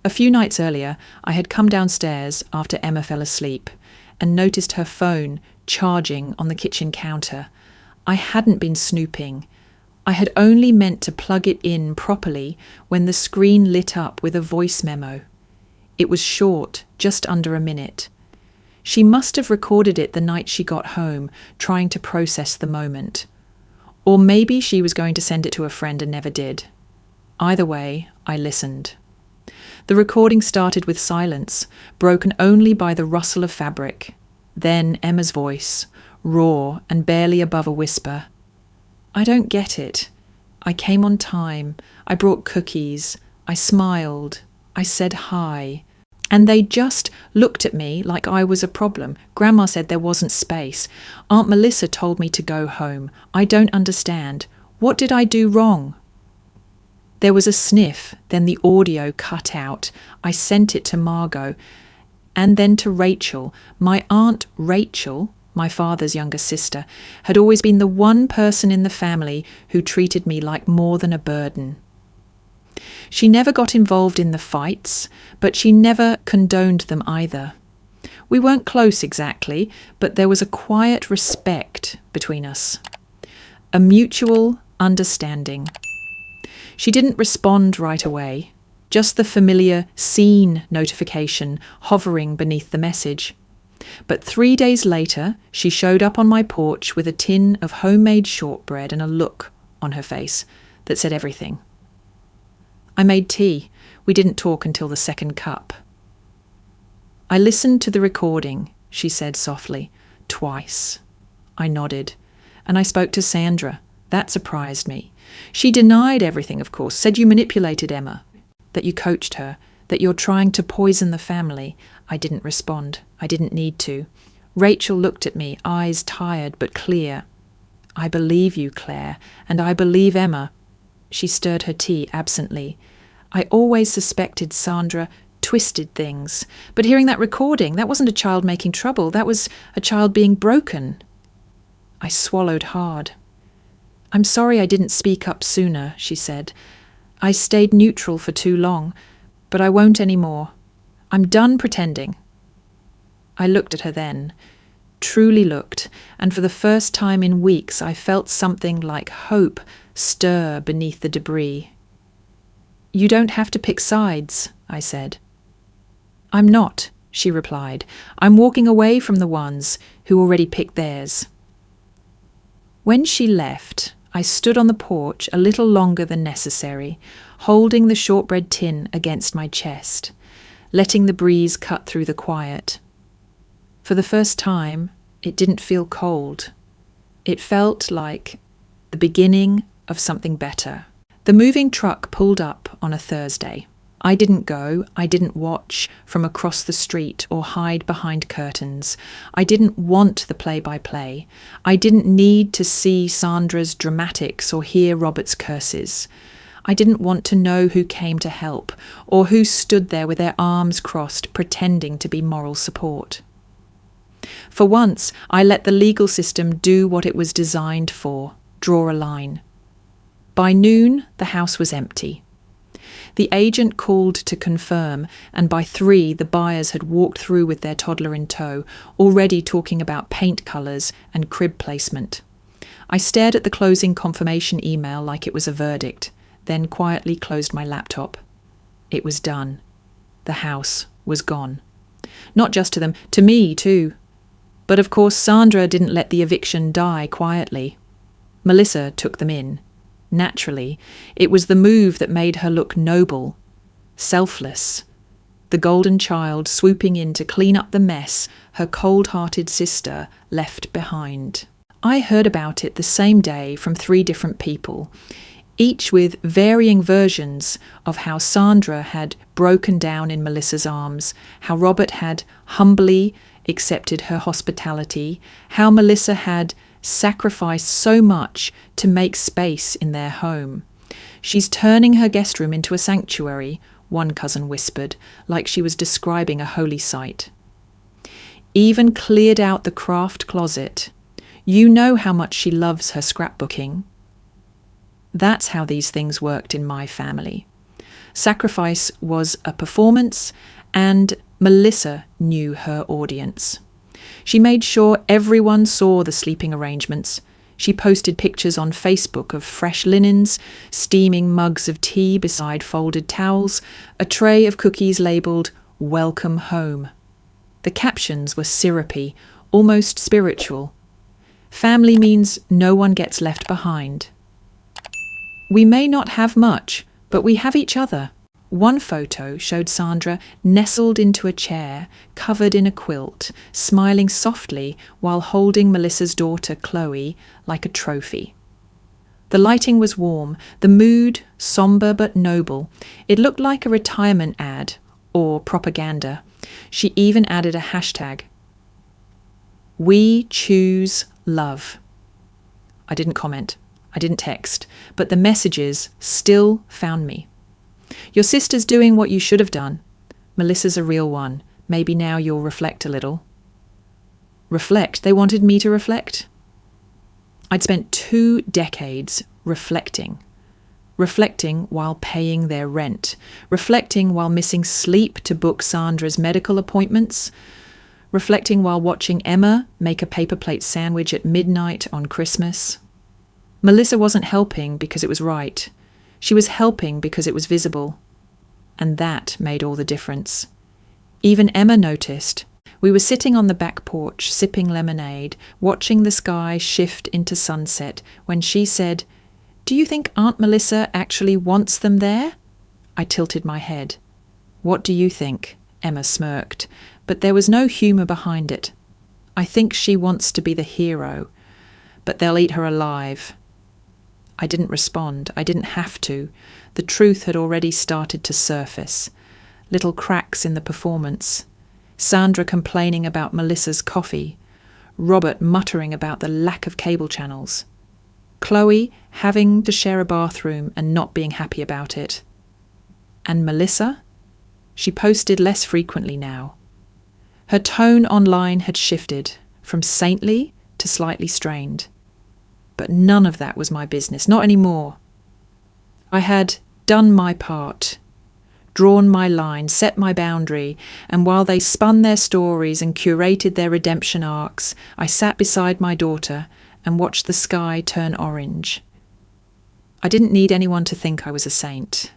A few nights earlier, I had come downstairs after Emma fell asleep and noticed her phone charging on the kitchen counter. I hadn't been snooping. I had only meant to plug it in properly when the screen lit up with a voice memo. It was short, just under a minute. She must have recorded it the night she got home, trying to process the moment. Or maybe she was going to send it to a friend and never did. Either way, I listened. The recording started with silence, broken only by the rustle of fabric. Then Emma's voice, raw and barely above a whisper. "I don't get it. I came on time. I brought cookies. I smiled. I said hi. And they just looked at me like I was a problem. Grandma said there wasn't space. Aunt Melissa told me to go home. I don't understand. What did I do wrong?" There was a sniff, then the audio cut out. I sent it to Margot, and then to Rachel. My Aunt Rachel, my father's younger sister, had always been the one person in the family who treated me like more than a burden. She never got involved in the fights, but she never condoned them either. We weren't close exactly, but there was a quiet respect between us. A mutual understanding. She didn't respond right away, just the familiar seen notification hovering beneath the message. But 3 days later, she showed up on my porch with a tin of homemade shortbread and a look on her face that said everything. I made tea. We didn't talk until the second cup. "I listened to the recording," she said softly, "twice." I nodded, and I spoke to Sandra. That surprised me. She denied everything, of course, said you manipulated Emma, that you coached her, that you're trying to poison the family. I didn't respond. I didn't need to. Rachel looked at me, eyes tired but clear. "I believe you, Claire, and I believe Emma." She stirred her tea absently. "I always suspected Sandra twisted things, but hearing that recording, that wasn't a child making trouble, that was a child being broken." I swallowed hard. "I'm sorry I didn't speak up sooner," she said. "I stayed neutral for too long, but I won't anymore. I'm done pretending." I looked at her then, truly looked, and for the first time in weeks I felt something like hope stir beneath the debris. "You don't have to pick sides," I said. "I'm not," she replied. "I'm walking away from the ones who already picked theirs." When she left, I stood on the porch a little longer than necessary, holding the shortbread tin against my chest, letting the breeze cut through the quiet. For the first time, it didn't feel cold. It felt like the beginning of something better. The moving truck pulled up on a Thursday. I didn't go, I didn't watch from across the street or hide behind curtains. I didn't want the play-by-play. I didn't need to see Sandra's dramatics or hear Robert's curses. I didn't want to know who came to help or who stood there with their arms crossed pretending to be moral support. For once, I let the legal system do what it was designed for, draw a line. By noon, the house was empty. The agent called to confirm, and by 3 the buyers had walked through with their toddler in tow, already talking about paint colours and crib placement. I stared at the closing confirmation email like it was a verdict, then quietly closed my laptop. It was done. The house was gone. Not just to them, to me too. But of course Sandra didn't let the eviction die quietly. Melissa took them in. Naturally, it was the move that made her look noble, selfless, the golden child swooping in to clean up the mess her cold-hearted sister left behind. I heard about it the same day from 3 different people, each with varying versions of how Sandra had broken down in Melissa's arms, how Robert had humbly accepted her hospitality, how Melissa had sacrificed so much to make space in their home. She's turning her guest room into a sanctuary, one cousin whispered, like she was describing a holy site. Even cleared out the craft closet. You know how much she loves her scrapbooking. That's how these things worked in my family. Sacrifice was a performance, and Melissa knew her audience. She made sure everyone saw the sleeping arrangements. She posted pictures on Facebook of fresh linens, steaming mugs of tea beside folded towels, a tray of cookies labelled "Welcome Home." The captions were syrupy, almost spiritual. Family means no one gets left behind. We may not have much, but we have each other. One photo showed Sandra nestled into a chair, covered in a quilt, smiling softly while holding Melissa's daughter Chloe like a trophy. The lighting was warm, the mood sombre but noble. It looked like a retirement ad or propaganda. She even added a hashtag. We choose love. I didn't comment. I didn't text, but the messages still found me. Your sister's doing what you should have done. Melissa's a real one. Maybe now you'll reflect a little. Reflect? They wanted me to reflect? I'd spent 2 decades reflecting. Reflecting while paying their rent. Reflecting while missing sleep to book Sandra's medical appointments. Reflecting while watching Emma make a paper plate sandwich at midnight on Christmas. Melissa wasn't helping because it was right. She was helping because it was visible. And that made all the difference. Even Emma noticed. We were sitting on the back porch, sipping lemonade, watching the sky shift into sunset, when she said, "Do you think Aunt Melissa actually wants them there?" I tilted my head. "What do you think?" Emma smirked, but there was no humour behind it. "I think she wants to be the hero, but they'll eat her alive." I didn't respond. I didn't have to. The truth had already started to surface. Little cracks in the performance. Sandra complaining about Melissa's coffee. Robert muttering about the lack of cable channels. Chloe having to share a bathroom and not being happy about it. And Melissa? She posted less frequently now. Her tone online had shifted from saintly to slightly strained. But none of that was my business, not anymore. I had done my part, drawn my line, set my boundary, and while they spun their stories and curated their redemption arcs, I sat beside my daughter and watched the sky turn orange. I didn't need anyone to think I was a saint.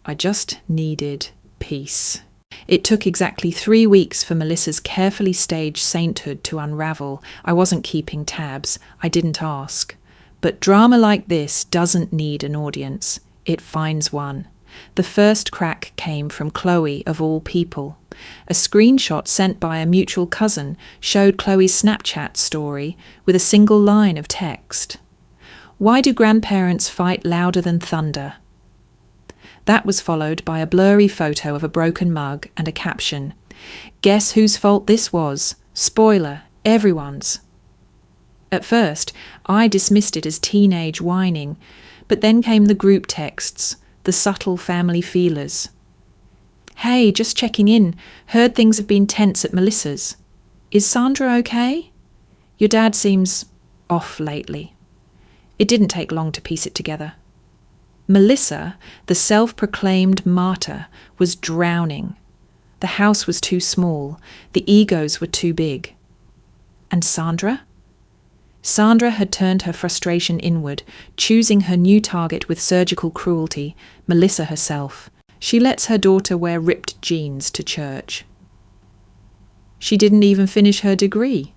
I just needed peace. It took exactly 3 weeks for Melissa's carefully staged sainthood to unravel. I wasn't keeping tabs. I didn't ask. But drama like this doesn't need an audience. It finds one. The first crack came from Chloe, of all people. A screenshot sent by a mutual cousin showed Chloe's Snapchat story with a single line of text. "Why do grandparents fight louder than thunder?" That was followed by a blurry photo of a broken mug and a caption, "Guess whose fault this was? Spoiler, everyone's." At first, I dismissed it as teenage whining, but then came the group texts, the subtle family feelers. "Hey, just checking in. Heard things have been tense at Melissa's. Is Sandra okay? Your dad seems off lately." It didn't take long to piece it together. Melissa, the self-proclaimed martyr, was drowning. The house was too small. The egos were too big. And Sandra? Sandra had turned her frustration inward, choosing her new target with surgical cruelty, Melissa herself. She lets her daughter wear ripped jeans to church. She didn't even finish her degree.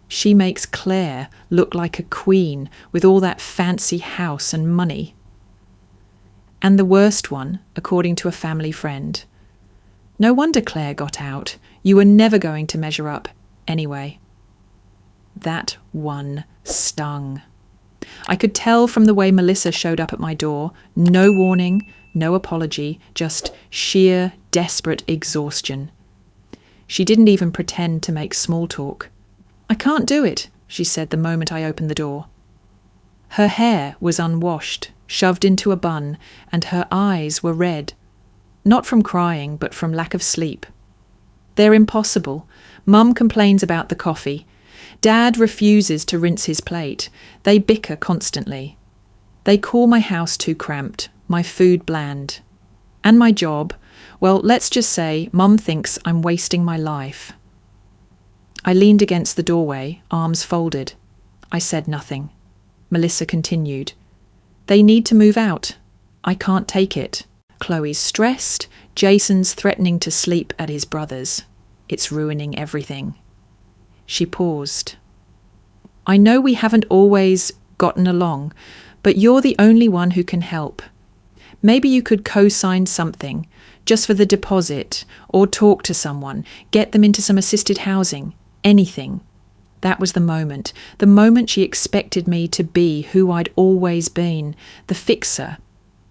She makes Claire look like a queen with all that fancy house and money. And the worst one, according to a family friend. No wonder Claire got out. You were never going to measure up anyway. That one stung. I could tell from the way Melissa showed up at my door, no warning, no apology, just sheer, desperate exhaustion. She didn't even pretend to make small talk. "I can't do it," she said the moment I opened the door. Her hair was unwashed, shoved into a bun, and her eyes were red. Not from crying, but from lack of sleep. They're impossible. Mum complains about the coffee. Dad refuses to rinse his plate. They bicker constantly. They call my house too cramped, my food bland. And my job, well, let's just say Mum thinks I'm wasting my life. I leaned against the doorway, arms folded. I said nothing. Melissa continued. "They need to move out. I can't take it. Chloe's stressed. Jason's threatening to sleep at his brother's. It's ruining everything." She paused. "I know we haven't always gotten along, but you're the only one who can help. Maybe you could co-sign something, just for the deposit, or talk to someone, get them into some assisted housing, anything." That was the moment she expected me to be who I'd always been, the fixer,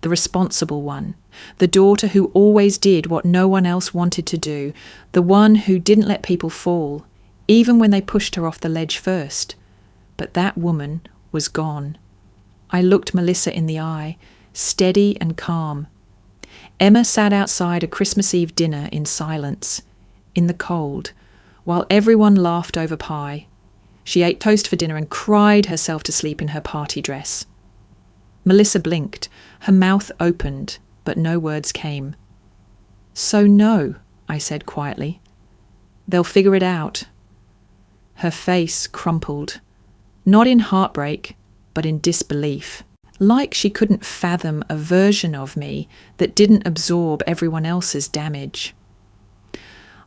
the responsible one, the daughter who always did what no one else wanted to do, the one who didn't let people fall, even when they pushed her off the ledge first. But that woman was gone. I looked Melissa in the eye, steady and calm. Emma sat outside a Christmas Eve dinner in silence, in the cold, while everyone laughed over pie. She ate toast for dinner and cried herself to sleep in her party dress. Melissa blinked, her mouth opened, but no words came. "So no," I said quietly. "They'll figure it out." Her face crumpled, not in heartbreak, but in disbelief, like she couldn't fathom a version of me that didn't absorb everyone else's damage.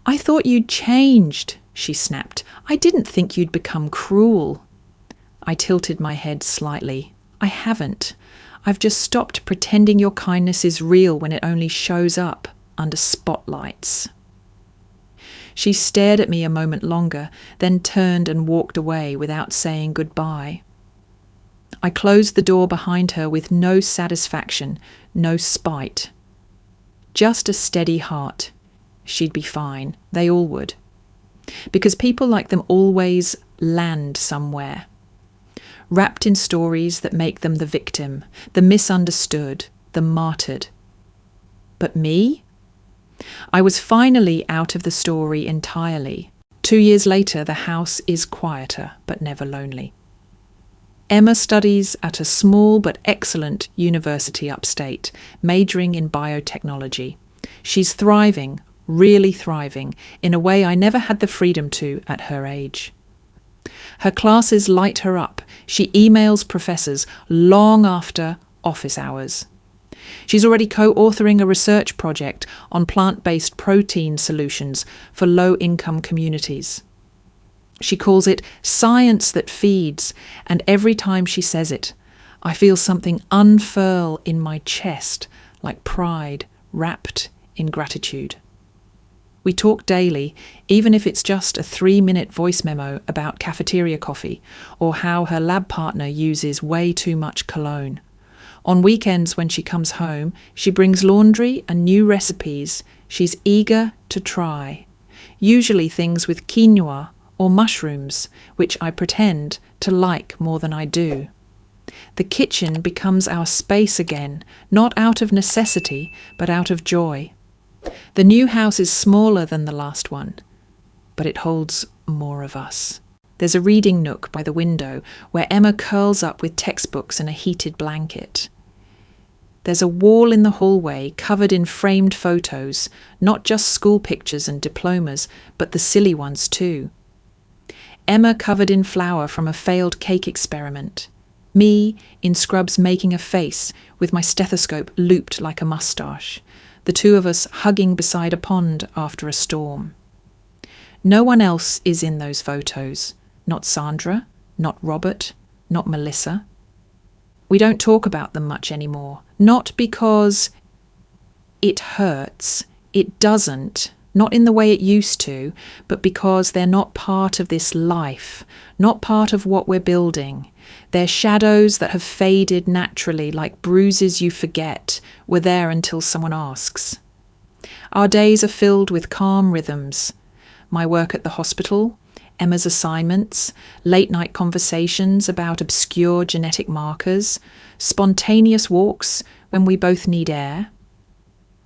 "I thought you'd changed," she snapped. "I didn't think you'd become cruel." I tilted my head slightly. "I haven't. I've just stopped pretending your kindness is real when it only shows up under spotlights." She stared at me a moment longer, then turned and walked away without saying goodbye. I closed the door behind her with no satisfaction, no spite. Just a steady heart. She'd be fine. They all would. Because people like them always land somewhere, wrapped in stories that make them the victim, the misunderstood, the martyred. But me? I was finally out of the story entirely. 2 years later, the house is quieter, but never lonely. Emma studies at a small but excellent university upstate, majoring in biotechnology. She's thriving, really thriving, in a way I never had the freedom to at her age. Her classes light her up. She emails professors long after office hours. She's already co-authoring a research project on plant-based protein solutions for low-income communities. She calls it science that feeds, and every time she says it, I feel something unfurl in my chest, like pride wrapped in gratitude. We talk daily, even if it's just a 3-minute voice memo about cafeteria coffee or how her lab partner uses way too much cologne. On weekends when she comes home, she brings laundry and new recipes she's eager to try. Usually things with quinoa or mushrooms, which I pretend to like more than I do. The kitchen becomes our space again, not out of necessity, but out of joy. The new house is smaller than the last one, but it holds more of us. There's a reading nook by the window where Emma curls up with textbooks and a heated blanket. There's a wall in the hallway covered in framed photos, not just school pictures and diplomas, but the silly ones too. Emma covered in flour from a failed cake experiment. Me in scrubs making a face with my stethoscope looped like a moustache. The two of us hugging beside a pond after a storm. No one else is in those photos. Not Sandra, not Robert, not Melissa. We don't talk about them much anymore. Not because it hurts. It doesn't. Not in the way it used to, but because they're not part of this life, not part of what we're building. They're shadows that have faded naturally, like bruises you forget were there until someone asks. Our days are filled with calm rhythms. My work at the hospital, Emma's assignments, late-night conversations about obscure genetic markers, spontaneous walks when we both need air.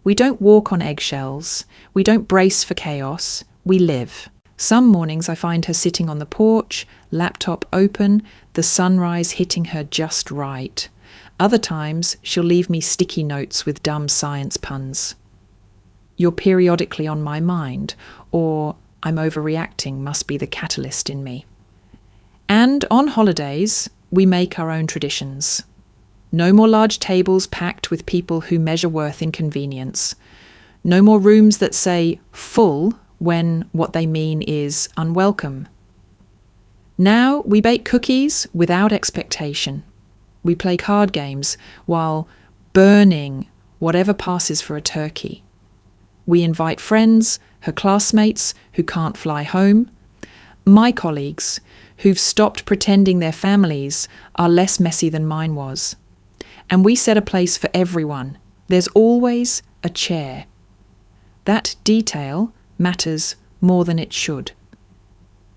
We don't walk on eggshells. We don't brace for chaos. We live. Some mornings I find her sitting on the porch, laptop open, the sunrise hitting her just right. Other times she'll leave me sticky notes with dumb science puns. You're periodically on my mind, or I'm overreacting must be the catalyst in me. And on holidays, we make our own traditions. No more large tables packed with people who measure worth in convenience. No more rooms that say full when what they mean is unwelcome. Now we bake cookies without expectation. We play card games while burning whatever passes for a turkey. We invite friends, her classmates who can't fly home, my colleagues who've stopped pretending their families are less messy than mine was. And we set a place for everyone. There's always a chair. That detail matters more than it should.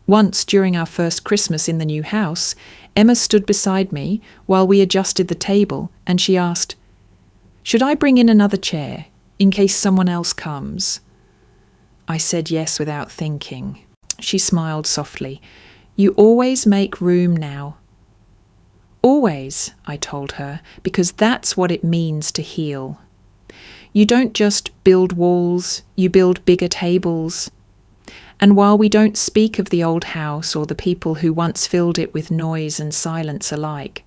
Once during our first Christmas in the new house, Emma stood beside me while we adjusted the table and she asked, "Should I bring in another chair in case someone else comes?" I said yes without thinking. She smiled softly. "You always make room now." Always, I told her, because that's what it means to heal. You don't just build walls, you build bigger tables. And while we don't speak of the old house or the people who once filled it with noise and silence alike,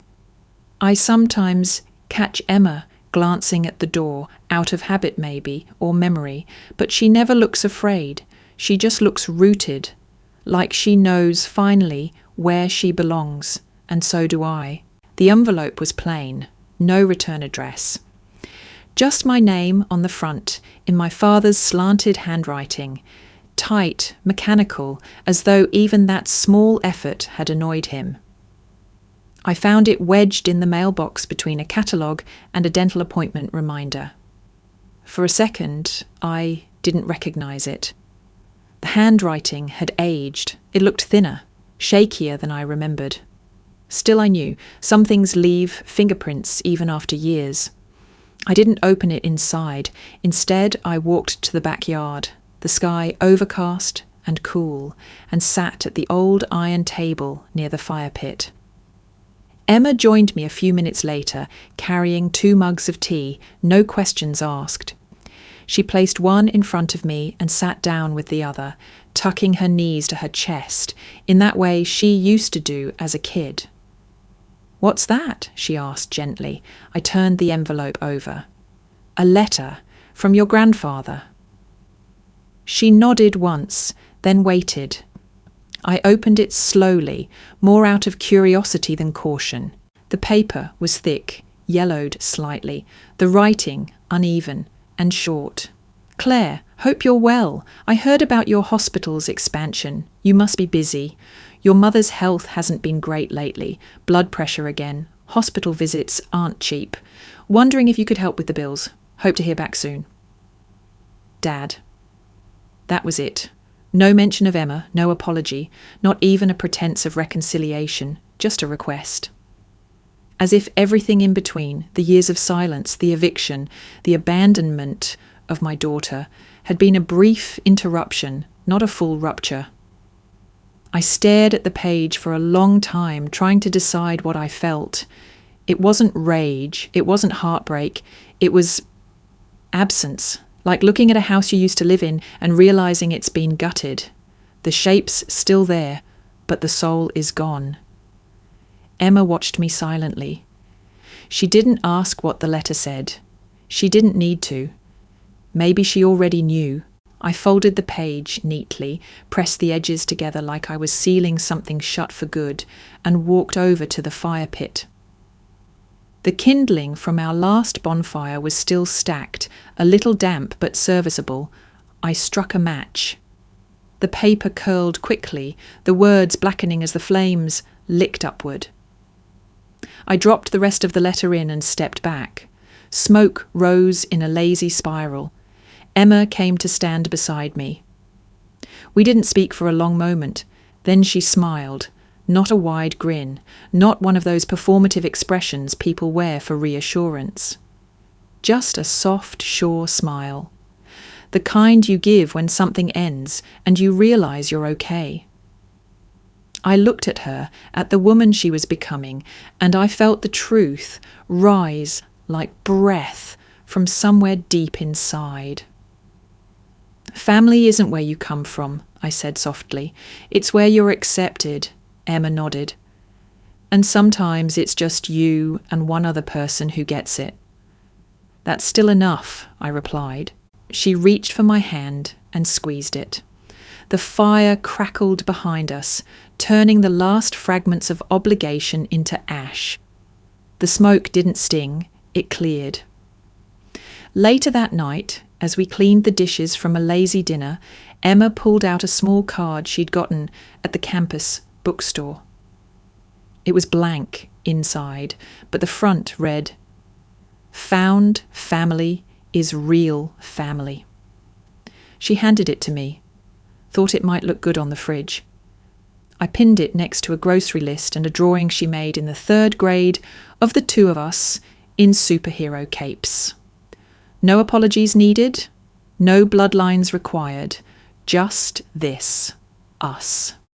I sometimes catch Emma glancing at the door, out of habit maybe, or memory, but she never looks afraid. She just looks rooted, like she knows finally where she belongs, and so do I. The envelope was plain, no return address. Just my name on the front, in my father's slanted handwriting, tight, mechanical, as though even that small effort had annoyed him. I found it wedged in the mailbox between a catalogue and a dental appointment reminder. For a second, I didn't recognise it. The handwriting had aged. It looked thinner, shakier than I remembered. Still I knew, some things leave fingerprints even after years. I didn't open it inside. Instead, I walked to the backyard, the sky overcast and cool, and sat at the old iron table near the fire pit. Emma joined me a few minutes later, carrying 2 mugs of tea, no questions asked. She placed one in front of me and sat down with the other, tucking her knees to her chest, in that way she used to do as a kid. "What's that?" she asked gently. I turned the envelope over. "A letter from your grandfather." She nodded once, then waited. I opened it slowly, more out of curiosity than caution. The paper was thick, yellowed slightly, the writing uneven and short. "Claire, hope you're well. I heard about your hospital's expansion. You must be busy. Your mother's health hasn't been great lately. Blood pressure again. Hospital visits aren't cheap. Wondering if you could help with the bills. Hope to hear back soon. Dad. That was it. No mention of Emma, no apology, not even a pretense of reconciliation, just a request. As if everything in between, the years of silence, the eviction, the abandonment of my daughter, had been a brief interruption, not a full rupture. I stared at the page for a long time, trying to decide what I felt. It wasn't rage, it wasn't heartbreak, it was absence, like looking at a house you used to live in and realizing it's been gutted. The shape's still there, but the soul is gone. Emma watched me silently. She didn't ask what the letter said. She didn't need to. Maybe she already knew. I folded the page neatly, pressed the edges together like I was sealing something shut for good, and walked over to the fire pit. The kindling from our last bonfire was still stacked, a little damp but serviceable. I struck a match. The paper curled quickly, the words blackening as the flames licked upward. I dropped the rest of the letter in and stepped back. Smoke rose in a lazy spiral. Emma came to stand beside me. We didn't speak for a long moment. Then she smiled, not a wide grin, not one of those performative expressions people wear for reassurance. Just a soft, sure smile. The kind you give when something ends and you realize you're okay. I looked at her, at the woman she was becoming, and I felt the truth rise like breath from somewhere deep inside. Family isn't where you come from, I said softly. It's where you're accepted, Emma nodded. And sometimes it's just you and one other person who gets it. That's still enough, I replied. She reached for my hand and squeezed it. The fire crackled behind us, turning the last fragments of obligation into ash. The smoke didn't sting, it cleared. Later that night, as we cleaned the dishes from a lazy dinner, Emma pulled out a small card she'd gotten at the campus bookstore. It was blank inside, but the front read, "Found family is real family." She handed it to me. Thought it might look good on the fridge. I pinned it next to a grocery list and a drawing she made in the 3rd grade of the two of us in superhero capes. No apologies needed, no bloodlines required, just this, us.